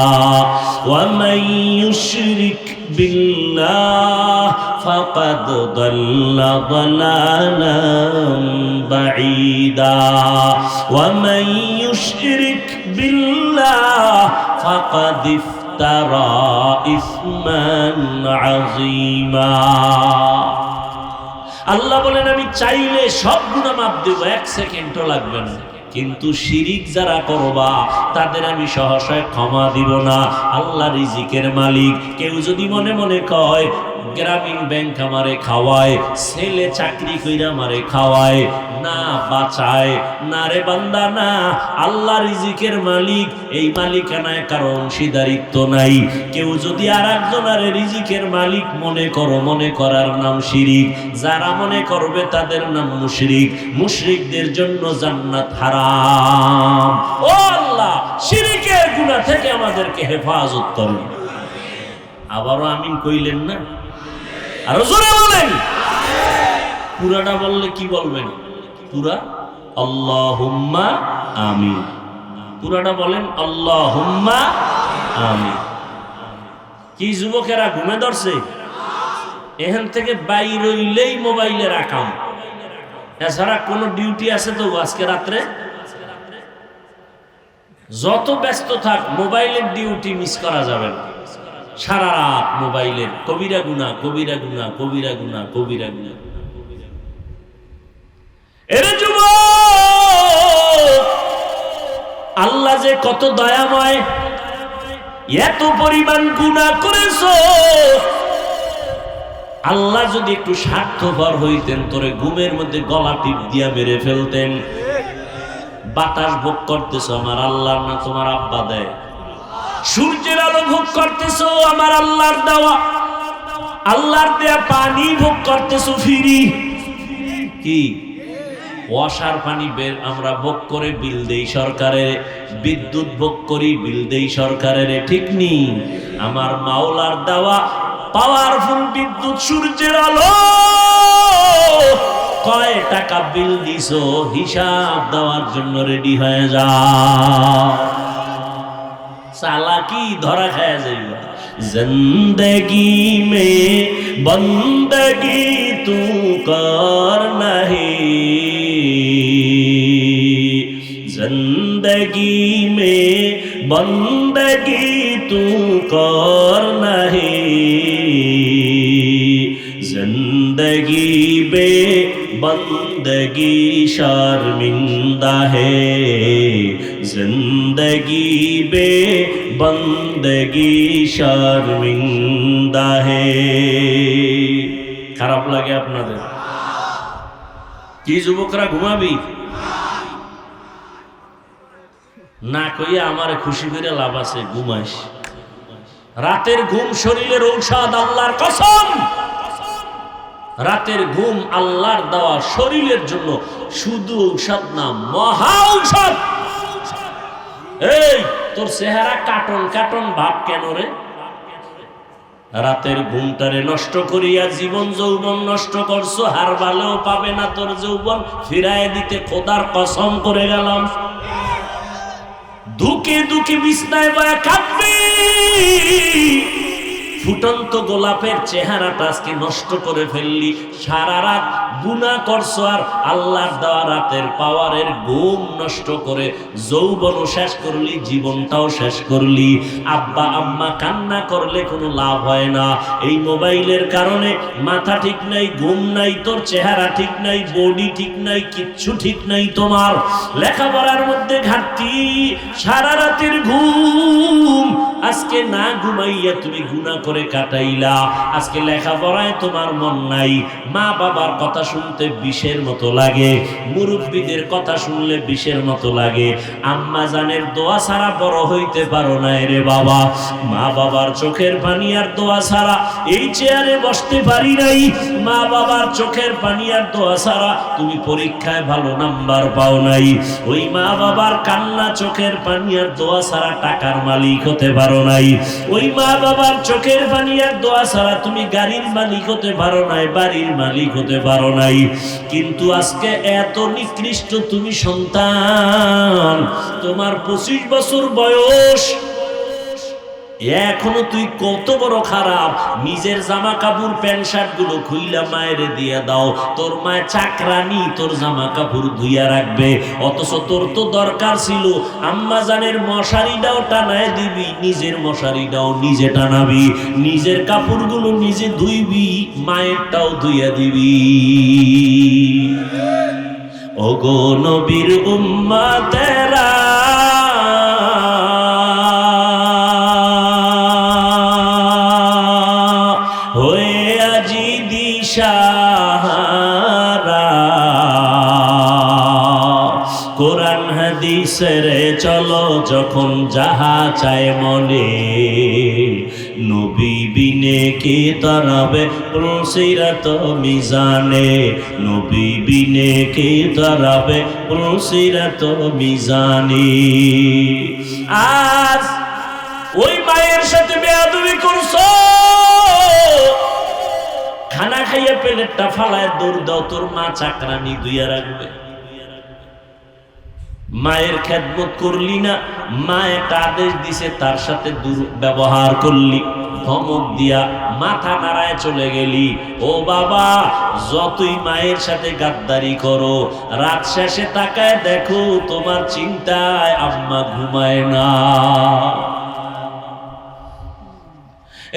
ওয়া মান ইউশরিক বিল্লাহ ফাকাদ দাল্লা দালালান বাঈদা ওয়া মান ইউশরিক বিল্লাহ ফাকাদ ইফতারা ইসমান আযীমা। আল্লাহ বলেন আমি চাইলে সব গুনাহ মাফ দেব, এক সেকেন্ডও লাগবে না, কিন্তু শিরিক যারা করবা তাদের আমি সহসায় ক্ষমা দিব না। আল্লাহ রিজিকের মালিক। কেউ যদি মনে মনে কয় গ্রামীণ ব্যাংক আমারে খাওয়ায়, ছেলে চাকরি কইরা আমারে খাওয়ায়, না বাঁচায়, না রে বান্দা না, আল্লাহ রিজিকের মালিক, এই মালিকানায় কারো অংশীদারিত্ব নাই। কেউ যদি আর একজনের রিজিকের মালিক মনে করো, মনে করার নাম শিরিক। যারা মনে করবে তাদের নাম মুশরিক। মুশরিকদের জন্য জান্নাত হারাম। ও আল্লাহ, শিরিকের গুনাহ থেকে আমাদেরকে হেফাজত করুন। আবারও আমিন কইলেন না? আরো জোরে বলেন। পুরাটা বললে কি বলবেন? পুরা আল্লাহুম্মা আমিন। পুরাটা বলেন আল্লাহুম্মা আমিন। কি যুবকেরা ঘুমে ধরছে? এখান থেকে বাইর হইলেই মোবাইলের আকাম, এছাড়া কোন ডিউটি আছে তো আজকে রাত্রে? যত ব্যস্ত থাক মোবাইলের ডিউটি মিস করা যাবে না। সারা রাত মোবাইলের কবিরা গুনাহ, কবিরা গুনাহ, কবিরা গুনাহ, কবিরা গুনাহ। এরে যুবক, আল্লাহ যে কত দয়াময়, এত পরিমাণ গুনাহ করেছো। আল্লাহ যদি একটু স্বার্থপর হইতেন, তোরে ঘুমের মধ্যে গলা টিপ দিয়া মেরে ফেলতেন। বাতাস ভোগ করতেছো আমার আল্লাহর না তোমার আব্বা দেয়? সূর্যের আলো ভোগ করতেছো আমার আল্লাহর দেওয়া, আল্লাহর দেয়া পানি ভোগ করতেছো ফ্রি। কি ওয়াসার পানি বের আমরা ভোগ করে বিল দেই সরকারের, বিদ্যুৎ ভোগ করি বিল দেই সরকারের, ঠিক নি? আমার মাওলার দেওয়া পাওয়ারফুল বিদ্যুৎ সূর্যের আলো, কয় টাকা বিল দিছো হিসাব দেওয়ার জন্য রেডি হয়ে যাও। চালাকি ধরা খায়া যাইবা। জিন্দগি মে বন্দগি তু কর নাহি, জিন্দগি মে বন্দগি তু কর নাহি, জিন্দগি বে बंदगी शर्मिंदा है, जिंदगी बे बंदगी शर्मिंदा है। খারাপ লাগে আপনাদের? কি যুবকরা ঘুমাবি না কইয়া আমারে খুশি করে লাভ আছে? ঘুমাইস। রাতের ঘুম শরীরের ঔষধ, আল্লাহর কসম। রাতের ঘুম আল্লাহর দেওয়া শরীরের জন্য শুধু ঔষধ না, মহা ঔষধ। এই তোর চেহারা কাটন কাটন ভাব কেন রে? রাতের ঘুমটারে নষ্ট করিয়া জীবন যৌবন নষ্ট করছো। হার বালেও পাবে না তোর যৌবন ফিরায় দিতে, খোদার কসম করে গেলাম। দুকে দুকে বিছনায় বয়া কাঁদবি, ফুটন্ত গোলাপের চেহারাটা আজকে নষ্ট করে ফেললি। সারা রাত গুনাহ করছো আর আল্লাহর দেওয়া রাতের পাওয়ারের ঘুম নষ্ট করে যৌবনও শেষ করলি, জীবনটাও শেষ করলি। আব্বা আম্মা কান্না করলে কোনো লাভ হয় না। এই মোবাইলের কারণে মাথা ঠিক নাই, ঘুম নাই, তোর চেহারা ঠিক নাই, বডি ঠিক নাই, কিচ্ছু ঠিক নাই তোমার। লেখাপড়ার মধ্যে ঘাটতি, সারা রাতের ঘুম আজকে না ঘুমাইয়া তুমি গুনাহ করে কাটাইলা, আজকে লেখাপড়ায় তোমার মন নাই, মা বাবার কথা শুনতে বিষের মতো লাগে, মুরব্বীদের কথা শুনলে বিষের মতো লাগে, আম্মা জানের দোয়া ছাড়া বড় হইতে পারো না রে বাবা, মা বাবার চোখের পানি আর দোয়া ছাড়া এই চেয়ারে বসতে পারি নাই, মা বাবার চোখের পানি আর দোয়া ছাড়া তুমি পরীক্ষায় ভালো নাম্বার পাও নাই, ওই মা বাবার কান্না চোখের পানি আর দোয়া ছাড়া টাকার মালিক হতে পারো নাই, ওই মা বাবার চোখের পানি আর দোয়া ছাড়া তুমি গাড়ির মালিক হতে পারো নাই, বাড়ির মালিক হতে পারো নাই। কিন্তু আজকে এত নিকৃষ্ট তুমি সন্তান, তোমার 25 বছর বয়স, এখনো তুই কত বড় খারাপ, নিজের জামা কাপড় প্যান্ট শার্ট গুলো খুইলা মায়ের দিয়া দাও, তোর মায়ের চাকরানি তোর জামা কাপড় ধুইয়া রাখবে, অথচ তোর তো দরকার ছিল আম্মা জানের মশারিটাও টানায় দিবি, নিজের মশারিটাও নিজে টানাবি, নিজের কাপড়গুলো নিজে ধুইবি, মায়েরটাও ধুইয়া দিবি। ওগো নবীর উম্মতেরা, কোরআন হাদিসের চলো যখন যাহা চায় মনে, নবী বিনে কে তারাবে পুলসিরাত মিজানে, নবী বিনে কে তারাবে পুলসিরাত মিজানি। আজ ওই মায়ের সাথে বেয়াদবি করছো, খানা খাইয়ে প্লেটটা ফালায় দৌড় দাও, তোর মা চাকরানি ধুইয়া রাখবে। মায়ের খেদমত করলি না, মা একটা আদেশ দিছে তার সাথে দুর্ব্যবহার করলি, ধমক দিয়া মাথা নাড়ায় চলে গেলি। ও বাবা, যতই মায়ের সাথে গাদ্দারি করো, রাত শেষে তাকায় দেখো তোমার চিন্তায় আম্মা ঘুমায় না।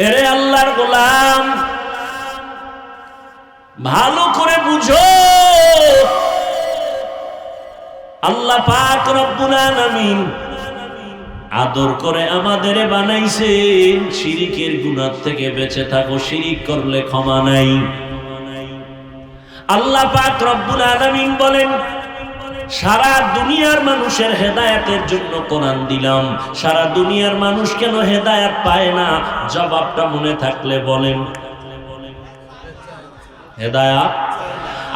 এরে আল্লাহর গোলাম, ভালো করে বুঝো, আল্লাহ পাক রব্বুল আলামিন আদর করে আমাদের বানাইছেন, শিরিকের গুনাহ থেকে বেঁচে থাকো, শিরিক করলে ক্ষমা নাই। আল্লাহ পাক রব্বুল আলামিন বলেন, সারা দুনিয়ার মানুষের হেদায়েতের জন্য কোরআন দিলাম, সারা দুনিয়ার মানুষ কেন হেদায়েত পায় না? জবাবটা মনে থাকলে বলেন। হেদায়েত,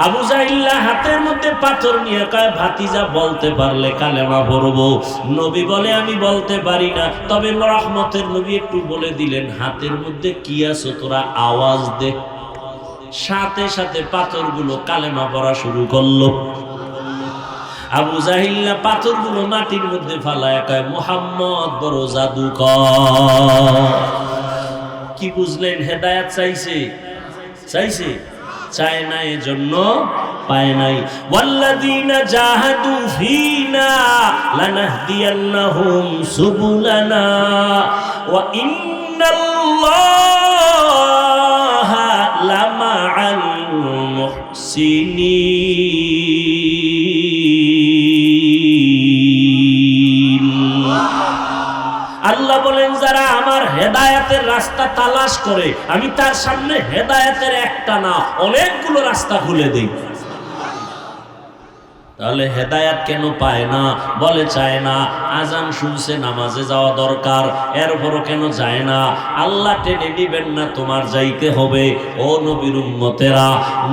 আবু জাহিল্লা হাতের মধ্যে পাথর নিয়ে কয়, ভাতিজা বলতে পারলে কালেমা পড়বো। নবী বলে, আমি বলতে পারি না। তবে রহমতের নবী একটু বলে দিলেন, হাতের মধ্যে কি আছে তোরা আওয়াজ দে। সাথে সাথে পাথরগুলো কালেমা পড়া শুরু করলো। আবু জাহিল্লা পাথরগুলো মাটির মধ্যে ফালায় কয়, মুহাম্মদ বড় জাদুকর। কি বুঝলেন? হেদায়েত চাইছে, চাইছে, চায় না, এজন্য পায় নাই। ওয়াল্লাযীনা জাহাদু ফীনা লানাহদিয়ান্নাহুম সুবুলানা ওয়া ইন্নাল্লাহা লামাআল মুহসিনিন। আল্লাহ বলেন, যারা আমার হেদায়েতের রাস্তা তালাশ করে, আমি তার সামনে হেদায়েতের একটা না অনেকগুলো রাস্তা খুলে দেই। তাহলে হেদায়েত কেন পায় না? বলে চায় না। আজান শুনছে, নামাজে যাওয়া দরকার, এরপরও কেন যায় না? আল্লাহ টেনে দিবেন না, তোমার যাইতে হবে। ও নবীর উম্মতেরা,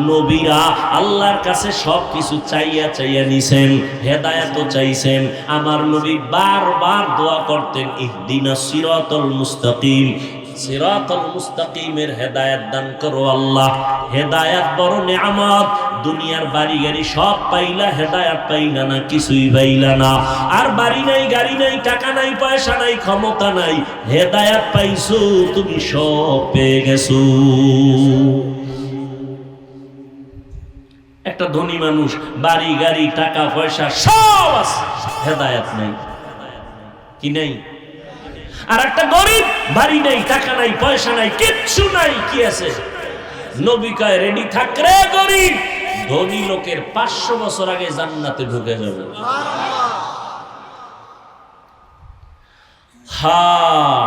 নবীরা আল্লাহর কাছে সব কিছু চাইয়া চাইয়া নিছেন, হেদায়েতও চাইছেন। আমার নবী বারবার দোয়া করতেন, ইহদিনাস সিরাতাল মুস্তাকিম, সিরাতাল মুস্তাকিমের হেদায়েত দান করো আল্লাহ। হেদায়েত বড় নিয়ামত। দুনিয়ার বাড়ি গাড়ি সব পাইলা, হেদায়েত পাইলা না, কিছুই পাইলা না। আর বাড়ি নাই, গাড়ি নাই, টাকা নাই, পয়সা নাই, ক্ষমতা নাই, হেদায়েত পাইছো, তুমি সব পেয়ে গেছো। একটা ধনী মানুষ, বাড়ি গাড়ি টাকা পয়সা সব আছে, হেদায়েত নাই। কি নাই? আর একটা গরিব, বাড়ি নাই, টাকা নাই, পয়সা নাই, কিচ্ছু নাই, কি আছে? নবী কয়, রেডি থাক রে গরিব, ধনী লোকের 500 বছর আগে জান্নাতে ঢুকে যাবে। হ্যাঁ,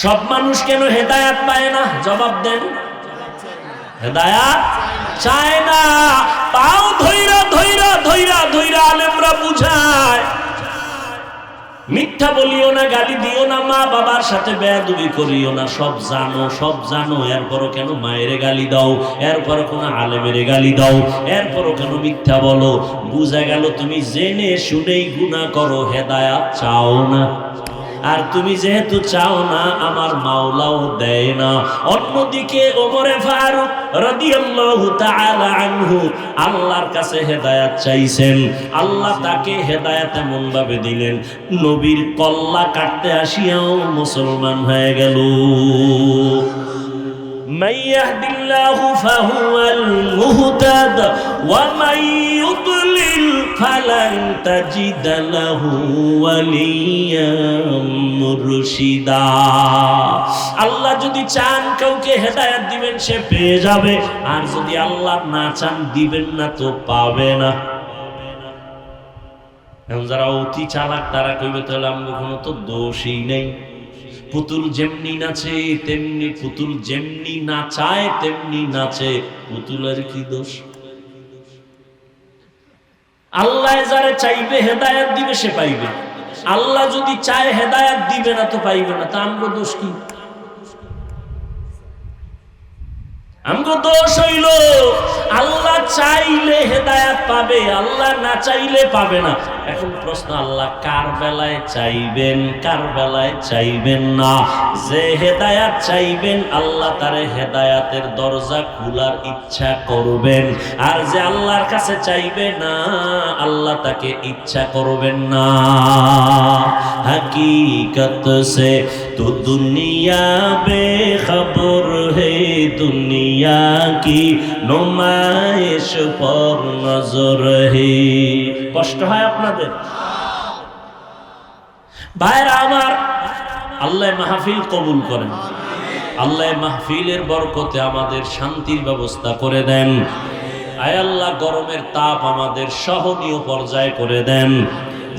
সব মানুষ কেন হেদায়াত পায় না? জবাব দেন। হেদায়াত চায় না, পাও ধইরা ধইরা ধইরা ধইরা আলেমরা বুঝায়, মিথ্যা বলিও না, গালি দিও না, মা বাবার সাথে বেয়াদবি করিও না, সব জানো সব জানো, এরপরও কেন মায়েরে গালি দাও, এরপরও কোন আলেমেরে গালি দাও, এরপরও কেন মিথ্যা বলো? বুঝা গেল তুমি জেনে শুনেই গুনাহ করো, হেদায়াত চাও না। আর তুমি যেহেতু চাও না, আমার মাওলাও দেয় না। অন্যদিকে ওমরে ফারুক রাদিয়াল্লাহু তাআলা আনহু আল্লাহর কাছে হেদায়াত চাইছেন, আল্লাহ তাকে হেদায়াত এমন ভাবে দিলেন, নবীর কল্লা কাটতে আসিয়াও মুসলমান হয়ে গেল। من يهد الله فهو المهتد ومن يضلل فلن تجد له وليا مرشدا। আল্লাহ যদি চান কাউকে হেদায়েত দিবেন সে পেয়ে যাবে, আর যদি আল্লাহ না চান দিবেন না তো পাবে না। এখন যারা অতি চালাক তারা কইবে তাহলে আমার কোনো তো দোষই নেই, পুতুল যেমনি নাচে তেমনি, পুতুল যেমনি নাচায় তেমনি নাচে, পুতুলের কি দোষ? আল্লাহ যারে চাইবে হেদায়েত দিবে সে পাইবে, আল্লাহ যদি চায় হেদায়েত দিবে না তো পাইবে না, তা আমগো দোষ কি? আমগো দোষ হইল আল্লাহ চাইলে হেদায়েত পাবে, আল্লাহ না চাইলে পাবে না। এখন প্রশ্ন, আল্লাহ কার বেলায় চাইবেন, কার বেলায় চাইবেন না? যে হেদায়েত চাইবেন আল্লাহ তারে হেদায়েতের দরজা খোলার ইচ্ছা করবেন, আর যে আল্লাহর কাছে চাইবে না আল্লাহ তাকে ইচ্ছা করবেন না। হकीकत से तो दुनिया बेखबर है, दुनिया की नुमाइश पर नजर है। কষ্ট হয় আপনাদের ভাইরা আমার? আল্লাহ মাহফিল কবুল করেন, আল্লাহ মাহফিলের বরকতে আমাদের শান্তির ব্যবস্থা করে দেন। আয় আল্লাহ গরমের তাপ আমাদের সহনীয় পর্যায়ে করে দেন,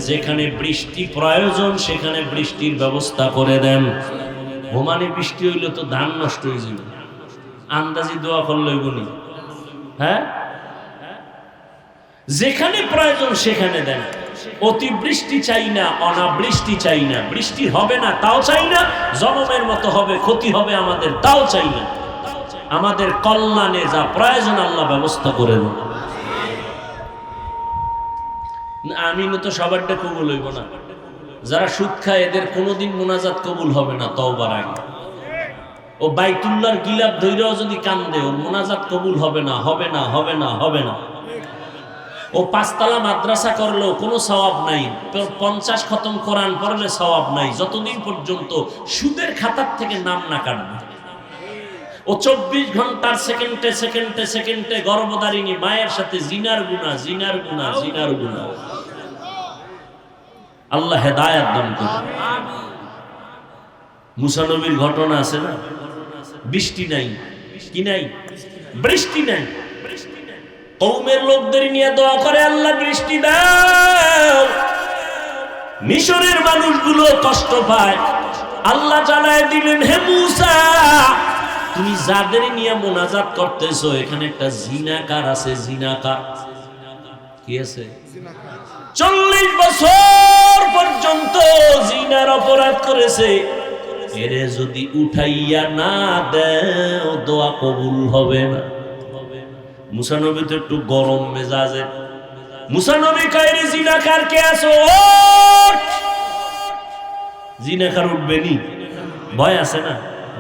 যেখানে বৃষ্টি প্রয়োজন সেখানে বৃষ্টির ব্যবস্থা করে দেন। ওমানে বৃষ্টি হইলে তো ধান নষ্ট হয়ে যাবে, আন্দাজি দোয়া করলে বলি, হ্যাঁ, যেখানে প্রয়োজন সেখানে দেন। অতিবৃষ্টি চাই না, অনাবৃষ্টি চাই না, বৃষ্টি হবে না তাও চাই না, জনমের মতো হবে ক্ষতি হবে আমাদের তাও চাই না। আমাদের কল্যাণে যা প্রয়োজন আল্লাহ ব্যবস্থা করে দেন। আমিন তো সবারটা কবুল হইব না, যারা সুদ খায় এদের কোনোদিন মোনাজাত কবুল হবে না তওবার আগে। ও বাইতুল্লাহর গিলাপ ধইরাও যদি কান্দে ওর মোনাজাত কবুল হবে না, হবে না, হবে না, হবে না। ও পাঁচতলা মাদ্রাসা করলেও কোনো সওয়াব নাই, 50 খতম কোরআন পড়লে সওয়াব নাই, যতদিন পর্যন্ত সুদের খাতার থেকে নাম না কাটবে। ও 24 ঘন্টার সেকেন্ডে সেকেন্ডে সেকেন্ডে গর্ভধারিণী মায়ের সাথে জিনার গুনাহ, জিনার গুনাহ, জিনার গুনাহ। আল্লাহ হেদায়েত দান করুন। মুসা নবীর ঘটনা আছে না, বৃষ্টি নাই, কি নাই? বৃষ্টি নাই। কওমের লোকদের নিয়ে দোয়া করে, আল্লাহ বৃষ্টি দাও। মিশরের মানুষগুলো কষ্ট পায়, আল্লাহ জানায় দিলেন, হে মুসা তুমি যাদের নিয়ে মোনাজাত করতেছো এখানে একটা জিনাকার আছে। জিনাকার কি আছে? 40 বছর পর্যন্ত জিনার অপরাধ করেছে, এরে যদি উঠাইয়া না দেও দোয়া কবুল হবে না। মুসা নবী তো একটু গরম মেজাজে, মুসা নবী কয়, রে জিনাকার কে আছো? জিনাকার উঠবে নি? ভয় আছে না?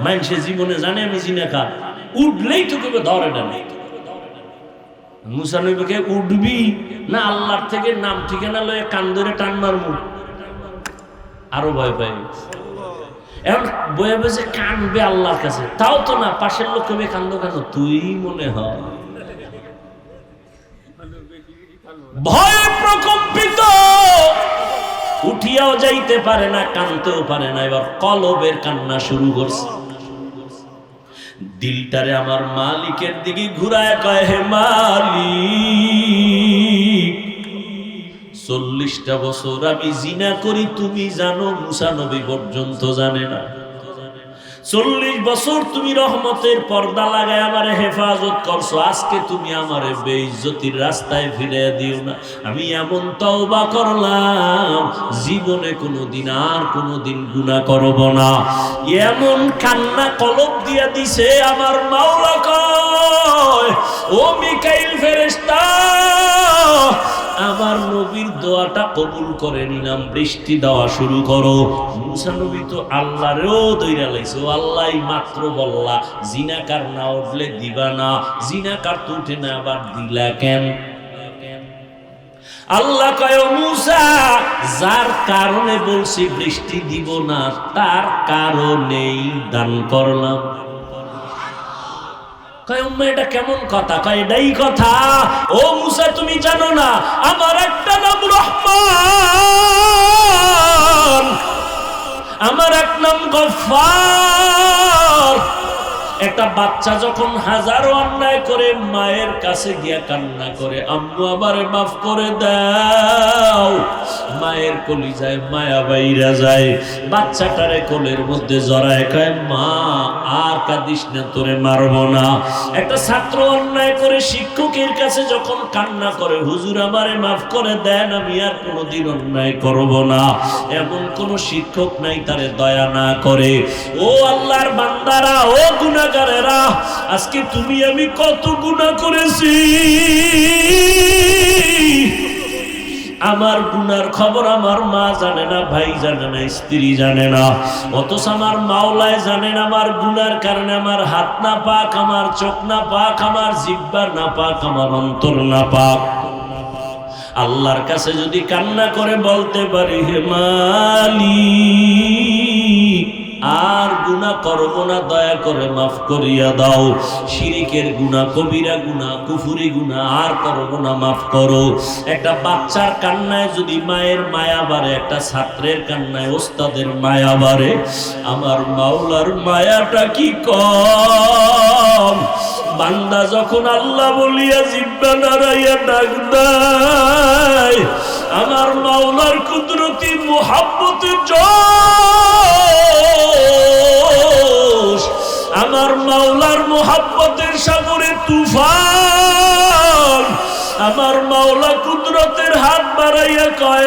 মানুষে জীবনে জানে আমি জিনাকার, উঠলেই তো কেউ ধরে না। মুসা নবীকে উঠবি না আল্লাহর থেকে নাম ঠিকানা লয়ে কান ধরে টান মারবো, আরো ভয় পাই। এখন বয়ে বসে কানবে আল্লাহর কাছে, তাও তো না, পাশের লোক কবে কান্দো কেন? তুই মনে হয় ভয় প্রকম্পিত, উঠিয়াও যাইতে পারে না, কানতেও পারে না। এবার কলবের কান্না শুরু করছে, দিলটারে আমার মালিকের দিকে ঘুরায় কয়, হে মালিক 40টা বছর আমি জিনা করি তুমি জানো, মুসা নবী পর্যন্ত জানে না। 40 বছর তুমি রহমতের পর্দা লাগায় আমারে হেফাজত করছো, আজকে তুমি আমারে বেইজ্জতির রাস্তায় ফিরে দিও না। আমি এমন তওবা করলাম, জীবনে কোনোদিন আর কোনোদিন গুনাহ করব না। এমন কান্না কলব দিয়া দিছে আমার মাওলা কয়, ও মিকাইল ফেরেশতা, আমার নবীর দোয়াটা কবুল করে নিলাম, বৃষ্টি দেওয়া শুরু করো। মুসা নবী তো আল্লাহরেও দইরা লাইছে, ও আল্লাহ মাত্র বললা জিনাকার না উঠলে দিবা না, জিনাকার তো উঠে না, আবার দিলা কেন? আল্লাহ কয়, মুসা, যার কারণে বলছি বৃষ্টি দিব না, তার কারণেই দান করলাম। এটা কেমন কথা? কয় এটাই কথা। ও মুসা, তুমি জানো না আমার একটা নাম রহমান, আমার এক নাম গফফার। একটা বাচ্চা যখন হাজারো অন্যায় করে মায়ের কাছে গিয়া কান্না করে, আম্মু আমারে মাফ করে দাও, মায়ের কলিজায় মায়া বাইরা যায়, বাচ্চাটারে কোলের মধ্যে জড়ায় কয়, মা আর কাঁদিস না, তোরে মারব না। একটা ছাত্র অন্যায় করে শিক্ষকের কাছে যখন কান্না করে, হুজুর আমারে মাফ করে দেন, আমি আর কোনোদিন অন্যায় করব না, এমন কোন শিক্ষক নাই তারে দয়া না করে। ও আল্লাহর বান্দারা, ও গুনাহগারেরা, আজকে তুমি আমি কত গুনাহ করেছি, আমার গুনার খবর আমার মা জানে না, ভাই জানে না, স্ত্রী জানে না, অথচ আমার মাওলায় জানেন আমার গুনার কারণে আমার হাত না পাক, আমার চোখ না পাক, আমার জিহ্বা না পাক, আমার অন্তর না পাক। আল্লাহর কাছে যদি কান্না করে বলতে পারি, হে মালিক, আর গুনাহ করব না, দয়া করে মাফ করিয়া দাও, শিরিকের গুনাহ, কবিরা গুনাহ, কুফরি গুনাহ আর করব না, মাফ করো। একটা বাচ্চার কান্নায় যদি মায়ের মায়া বাড়ে, একটা ছাত্রের কান্নায় ওস্তাদের মায়া বাড়ে, আমার মাওলার মায়াটা কি কম? বান্দা যখন আল্লাহ বলিয়া জিহ্বা নাড়াইয়া ডাক দেয়, আমার মাওলার কুদরতি মুহাব্বতে জোশ, আমার মাওলার মুহাব্বতের সাগরে তুফান, আমার মাওলা কুদরতের হাত বাড়াইয়া কয়,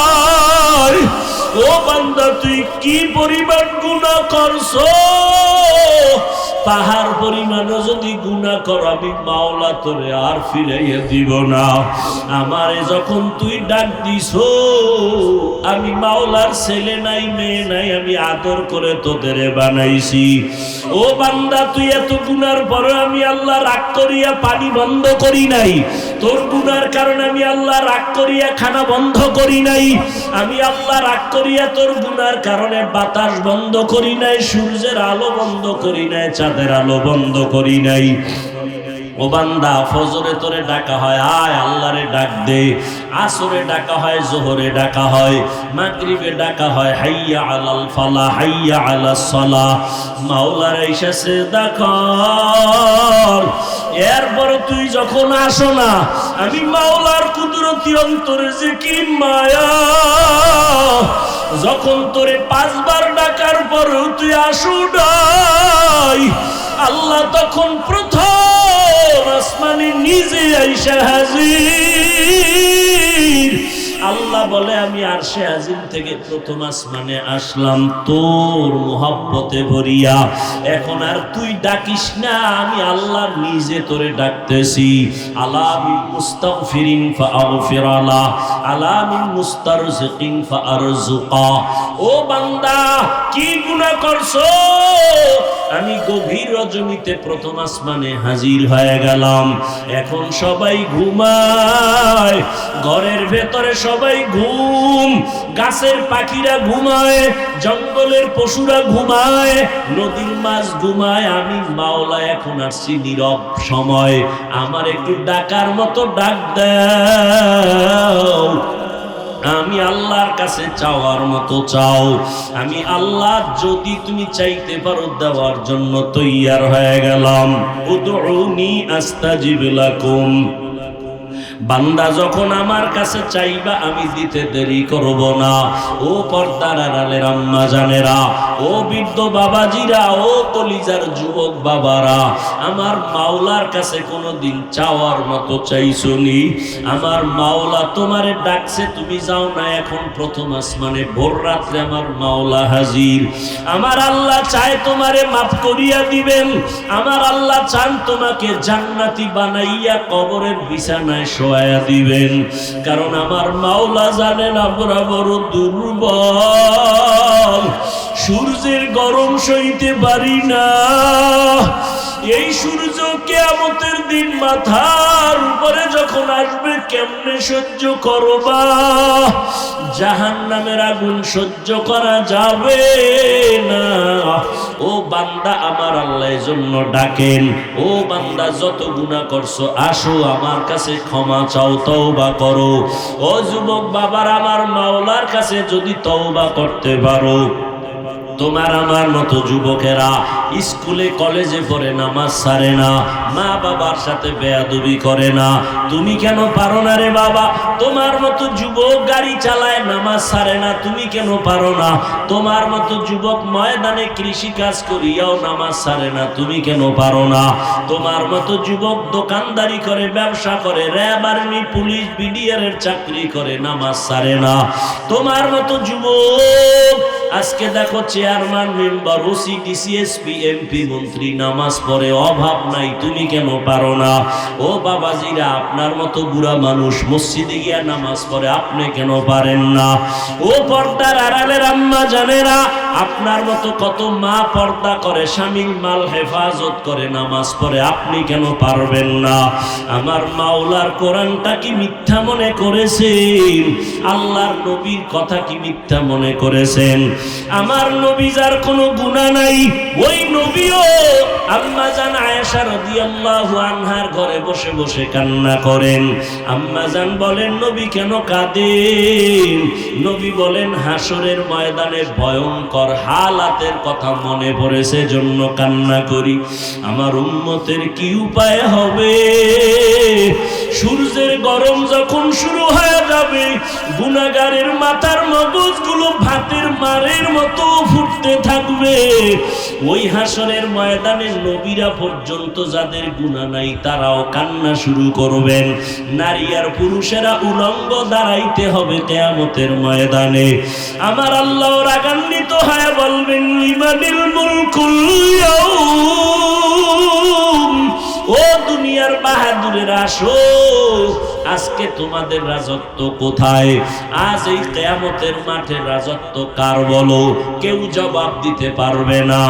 আয়, ও বান্দা, তুই কি পরিমাণ গুনাহ করছো, পাহাড় পরিমাণও যদি গুনাহ কর, আমি মাওলা তোরে আর ফিরাইয়া দিব না। আমারে যখন তুই ডাক দিছো, আমি মাওলার ছেলে নাই, মেয়ে নাই, আমি আদর করে তোদের বানাইছি। ও বান্দা, তুই এত গুনার পরে আমি আল্লাহ রাগ করিয়া পানি বন্ধ করি নাই, তোর গুনার কারণে আমি আল্লাহ রাগ করিয়া খানা বন্ধ করি নাই, আমি আল্লাহ রাগ করিয়া তোর গুনার কারণে বাতাস বন্ধ করি নাই, সূর্যের আলো বন্ধ করি নাই, চাঁদের আলো বন্ধ করি নাই। ও বান্দা, ফজরে তোরে ডাকা হয়, আয় আল্লাহরে ডাক দে, আসরে ডাকা হয়, জোহরে ডাকা হয়, মাগরিবে ডাকা হয়, হাইয়া আলাল ফালাহ, হাইয়া আলাস সালাহ, মাওলার এসে সিজদা কর। এরপর তুই যখন আসো না, আমি মাওলার কুদরতি অন্তরে যে কি মায়া, যখন তোরে 5 বার ডাকার পরেও তুই আসু নাই, আল্লাহ তখন প্রথম আসমানে নিজে আইসা হাজির। আল্লাহ বলে, আমি আরশে আজিম থেকে প্রথম আসমানে আসলাম তোর মুহাব্বতে ভরিয়া, এখন আর তুই ডাকিস না, আমি আল্লাহ নিজে তোরে ডাকতেছি। আলা মিন মুস্তাগফিরিন ফাআগফির আলা, আলা মিন মুস্তারজিকিন ফাআরজুকা। ও বান্দা, কি গুনাহ করছো? আমি গভীর রজনীতে প্রথম আসমানে হাজির হয়ে গেলাম, এখন সবাই ঘুমায়, ঘরের ভেতরে সবাই ঘুম, গাছের পাখিরা ঘুমায়, জঙ্গলের পশুরা ঘুমায়, নদীর মাছ ঘুমায়, আমি মাওলা এখন আসছি নীরব সময়, আমার একটু ডাকার মতো ডাক দাও। আমি আল্লাহর কাছে চাওয়ার মতো চাও, আমি আল্লাহ যদি তুমি চাইতে পারো দেওয়ার জন্য তৈয়ার হয়ে গেলাম। উদউনি আস্তাজিব লাকুম, বান্দা যখন আমার কাছে চাইবা আমি দিতে দেরি করব না। ও পর্দার আড়ালের আম্মা জানেরা, ও বৃদ্ধ বাবাজিরা, ও কলিজার যুবক বাবারা, আমার মাওলার কাছে কোনোদিন চাওয়ার মতো চাইছনি? আমার মাওলা তোমারে ডাকছে, তুমি যাও না। এখন প্রথম আসমানে ভোর রাত্রে আমার মাওলা হাজির। আমার আল্লাহ চায় তোমারে মাফ করিয়া দিবেন। আমার আল্লাহ চান তোমাকে জান্নাতি বানাইয়া কবরের বিছানায় শোয়া দিবেন। কারণ আমার মাওলা জানেন আমরা বড় দুর্বল, সূর্যের গরম সইতে পারি না। এই সূর্য কিয়ামতের দিন মাথার উপরে যখন আসবে কেমনে সহ্য করবা? জাহান্নামের আগুন সহ্য করা যাবে না। ও বান্দা, আমার আল্লাহর জন্য ডাকেন, ও বান্দা যত গুনাহ করছো আসো আমার কাছে ক্ষমা চাও, তওবা করো। ও যুবক বাবার, আমার মাওলার কাছে যদি তওবা করতে পারো, তোমার আমার মতো যুবকেরা স্কুলে কলেজে পড়ে নামাজ ছাড়ে না, মা বাবার সাথে বেয়াদবি করে না, তুমি কেন পারো না রে বাবা? তোমার মতো যুবক গাড়ি চালায় নামাজ ছাড়ে না, তুমি কেন পারো না? তোমার মতো যুবক ময়দানে কৃষি কাজ করিয়াও নামাজ ছাড়ে না, তুমি কেন পারো না? তোমার মতো যুবক দোকানদারি করে, ব্যবসা করে, র্যাব আর্মি পুলিশ বিডিআরের চাকরি করে, নামাজ ছাড়ে না। তোমার মতো যুবক আজকে দেখো chairman, member, OC, DC, SP, MP, মন্ত্রী নামাজ পড়ে, অভাব নাই, তুমি কেন পারো না? ও বাবাজিরা, আপনার মতো বুড়া মানুষ মসজিদে গিয়া নামাজ পড়ে, আপনি কেন পারেন না? ও পর্দার আড়ালের আম্মা জানেরা, আপনার মতো কত মা পর্দা করে, স্বামীর মাল হেফাজত করে, নামাজ পড়ে, আপনি কেন পারবেন না? আমার মাওলার কোরআনটা কি মিথ্যা মনে করেছেন? আল্লাহর নবীর কথা কি মিথ্যা মনে করেছেন? আমার নবী যার কোনো গুনাহ নাই, ওই নবীও আম্মা জান আয়েশা রাদিয়াল্লাহু আনহার ঘরে বসে বসে কান্না করেন। আম্মা জান বলেন, নবী কেন কাঁদেন? নবী বলেন, হাসরের ময়দানে ভয়ঙ্কর হালাতের কথা মনে পড়েছে, জন্য কান্না করি। আমার উম্মতের কি উপায় হবে? সূর্যের গরম যখন শুরু হয়ে যাবে, গুনাহগারের মাথার মগজগুলো ভাতের মারের মতো ফুটতে থাকবে। ওই হাসরের ময়দানে নবীরা পর্যন্ত যাদের গুনাহ নাই তারাও কান্না শুরু করবেন। নারী আর পুরুষেরা উলঙ্গ দাঁড়াইতে হবে কিয়ামতের ময়দানে। আমার আল্লাহ রাগান্বিত হয়ে বলবেন, লিমানিল মুলকুল ইয়াউম, ও দুনিয়ার বাহাদুরেরা আসো, আজকে তোমাদের রাজত্ব কোথায়? আজ এই কিয়ামতের মাঠে রাজত্ব কার বলো? কেউ জবাব দিতে পারবে না।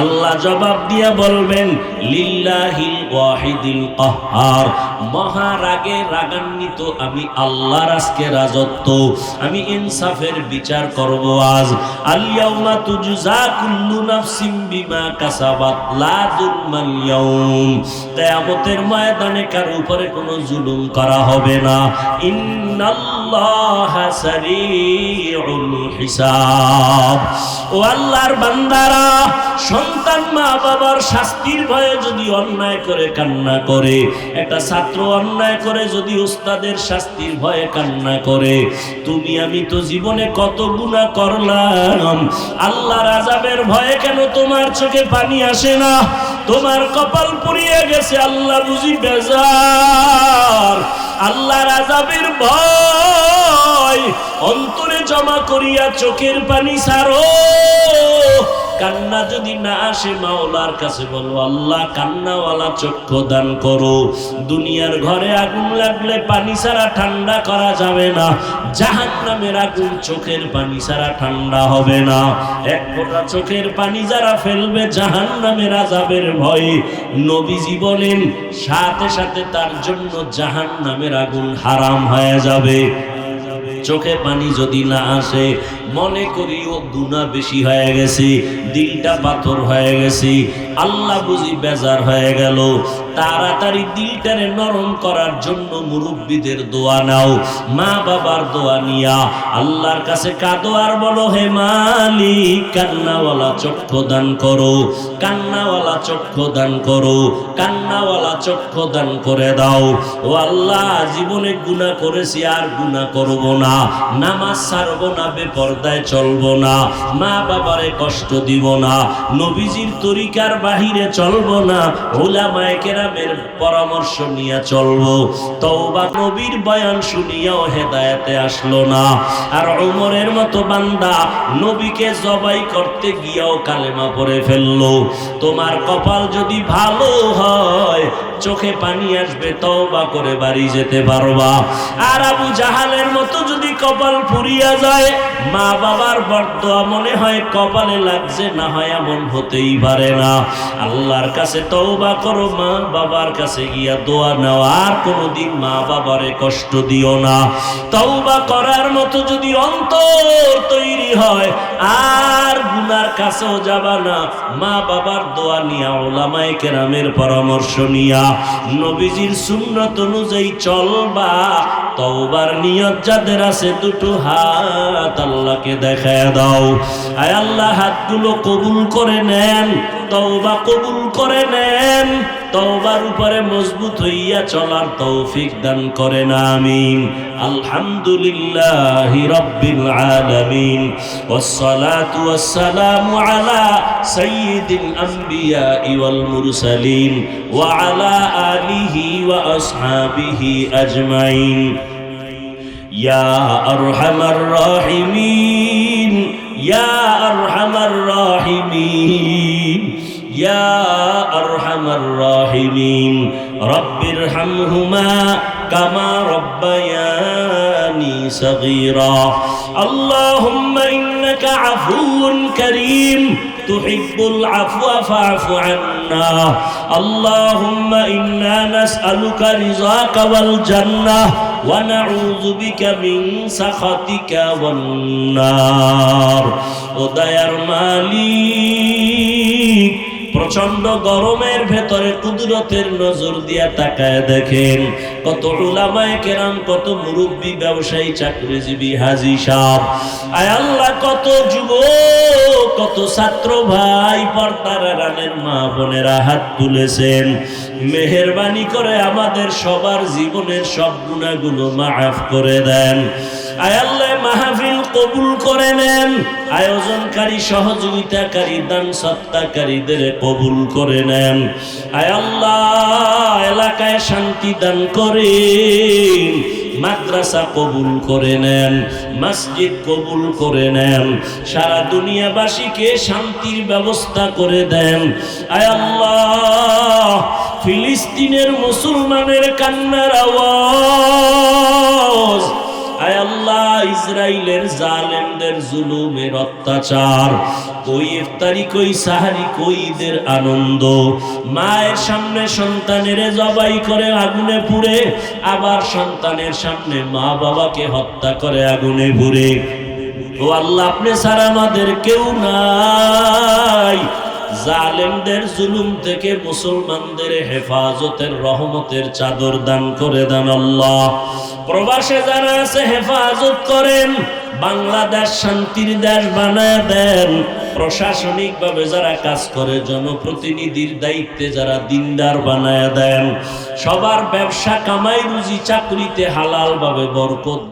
আল্লাহ জবাব দিয়া বলবেন, লিল্লাহিল ওয়াহিদিল কাহ্হার, মহারাগে রাগান্বিত আমি আল্লাহর আজকে রাজত্ব, আমি ইনসাফের বিচার করব আজ। আল ইয়াউমা তুজজা কুল্লু নাফসিম বিমা কাসাবাত লা যুলমাল ইয়াউম, কিয়ামতের ময়দানে কার উপরে কোনো জুলুম করা হবে না। ইন্নাল্লাহা সারিউল হিসাব। ও আল্লাহর বান্দারা, সন্তান মা বাবার শাস্তির ভয়ে যদি অন্যায় করে কান্না করে, একটা ছাত্র অন্যায় করে যদি উস্তাদের শাস্তির ভয়ে কান্না করে, তুমি আমি তো জীবনে কত গুনাহ করলাম, আল্লাহর আযাবের ভয়ে কেন তোমার চোখে পানি আসে না? তোমার কপাল পুড়িয়ে গেছে, আল্লাহ বুঝি বেজার। আল্লাহর আযাবের ভয় অন্তরে জমা করিয়া চোখের পানি ছাড়ো। কান্না যদি না আসে, মাওলার কাছে বলো, আল্লাহ কান্নাওয়ালা চক্ষু দান করো। দুনিয়ার ঘরে আগুন লাগলে পানি ছাড়া ঠান্ডা করা যাবে না, জাহান্নামের আগুন চোখের পানি ছাড়া ঠান্ডা হবে না। এক ফোঁটা চোখের পানি যারা ফেলবে জাহান্নামের আযাবের ভয়ে, নবীজি বলেন সাথে সাথে তার জন্য জাহান্নামের আগুন হারাম হয়ে যাবে। চোখে পানি যদি না আসে, মনে করি ও গুনাহ বেশি হয়ে গেছে, দিলটা পাথর হয়ে গেছে, আল্লাহ বুঝি বেজার হয়ে গেল। তাড়াতাড়ি দিলটারে নরম করার জন্য মুরব্বীদের দোয়া নাও, মা বাবার দোয়া নিয়া আল্লাহর কাছে কাঁদো আর বলো, হে মালিক, কান্নাওয়ালা চক্ষু দান করো, কান্নাওয়ালা চক্ষু দান করো, কান্নাওয়ালা চক্ষু দান করে দাও। ও আল্লাহ, জীবনে গুনাহ করেছি, আর গুনাহ করব না, নামাজ ছাড়ব না, বেপরদায় চলব না, মা বাবারে কষ্ট দিব না, নবীজির তরিকার বাহিরে চলব না, উলামায়ে কেরামের পরামর্শ নিয়ে চলব। তওবা, নবীর বয়ান শুনিয়াও হেদায়েতে আসলো না। আর ওমরের মতো বান্দা নবীকে জবাই করতে গিয়াও কালেমা পড়ে ফেললো। তোমার কপাল যদি ভালো হয়, চোখে পানি আসবে, তওবা করে বাড়ি যেতে পারবা। আর আবু জাহালের মতো যদি কপাল পুড়িয়া যায়, মা বাবার বরদোয়া মনে হয় কপালে লাগছে, না হয় এমন হতেই পারে না। আল্লাহর কাছে তওবা করো, মা বাবার কাছে গিয়া দোয়া নাও, আর কোনোদিন মা বাবারে কষ্ট দিও না। তওবা করার মতো যদি অন্তর তৈরি হয়, আর গুনার কাছেও যাবা না, মা বাবার দোয়া নিয়া, উলামায়ে কেরামের পরামর্শ নিয়া, নবীজির সুন্নাত অনুযায়ী চলবা। তওবার নিয়ত যাদের আছে, দুটো হাত আল্লাহকে দেখায় দাও। আয় আল্লাহ, হাতগুলো কবুল করে নেন, তওবা কবুল করে নেন, তওবার উপরে মজবুত হইয়া চলার তৌফিক দান করেন, আমিন। আলহামদুলিল্লাহি রাব্বিল আলামিন, ওয়াসসালাতু ওয়াসসালামু আলা সাইয়্যিদিল আমবিয়া ওয়াল মুরসালিন ওয়া আলা আলিহি ওয়া আসহাবিহি আজমাইন। ইয়া আরহামার রাহিমিন, ইয়া আরহামার রাহিমিন, ইয়া আরহামার রাহিমিন, রব্বিরহামহুমা কামা রব্বায়ানি সগীরা। আল্লাহুম্মা ইন্নাকা আফুউন কারীম, তুহিব্বুল আফওয়া ফা'ফু আন্না। আল্লাহুম্মা ইন্না নাসআলুকা রিযাকা ওয়াল জান্নাহ ওয়া নাউযু বিকা মিন সাখাতিকা ওয়ান নার। ও দয়ার মালিক, প্রচন্ড গরমের ভেতরে কুদরতের নজর দিয়া তাকায় দেখেন কত উলামায়ে কেরাম, কত মুরব্বী, ব্যবসায়ী, চাকরিজীবী, হাজী সাহেব, আয় আল্লাহ, কত যুবক, কত ছাত্র ভাই, পর্দার আড়ালের মা বোনেরা হাত তুলেছেন। মেহেরবানি করে আমাদের সবার জীবনের সব গুনাহগুলো মাফ করে দেন। আয় আল্লাহ, মাহফিল কবুল করে নেন, আয়োজনকারী, সহযোগিতাকারী, দান সত্তাকারীদের কবুল করে নেন। আয় আল্লাহ, এলাকায় শান্তি দান করেন, মাদ্রাসা কবুল করে নেন, মসজিদ কবুল করে নেন, সারা দুনিয়াবাসীকে শান্তির ব্যবস্থা করে দেন। আয় আল্লাহ, ফিলিস্তিনের মুসলমানের কান্নার আওয়াজ, আয় আল্লাহ, ইসরায়েলের জালেমদের জুলুমের অত্যাচার, কই ইফতারি, কই সাহারি, কই ঈদের আনন্দ, মায়ের সামনে সন্তানের জবাই করে আগুনে পুড়ে, আবার সন্তানের সামনে মা বাবাকে হত্যা করে আগুনে পুড়ে। ও আল্লাহ, আপনি ছাড়া আমাদের কেউ নাই। জালেমদের জুলুম থেকে মুসলমানদের হেফাজতের রহমতের চাদর দান করে দেন আল্লাহ। প্রবাসে যারা আছে হেফাজত করেন, বাংলাদেশ শান্তির দেশ বানায় দেন। প্রশাসনিকভাবে যারা কাজ করে, জনপ্রতিনিধির দায়িত্বে যারা দিনদার বানায় দেন। সবার ব্যবসা, কামাই, রুজি, চাকরিতে হালাল ভাবে বরকত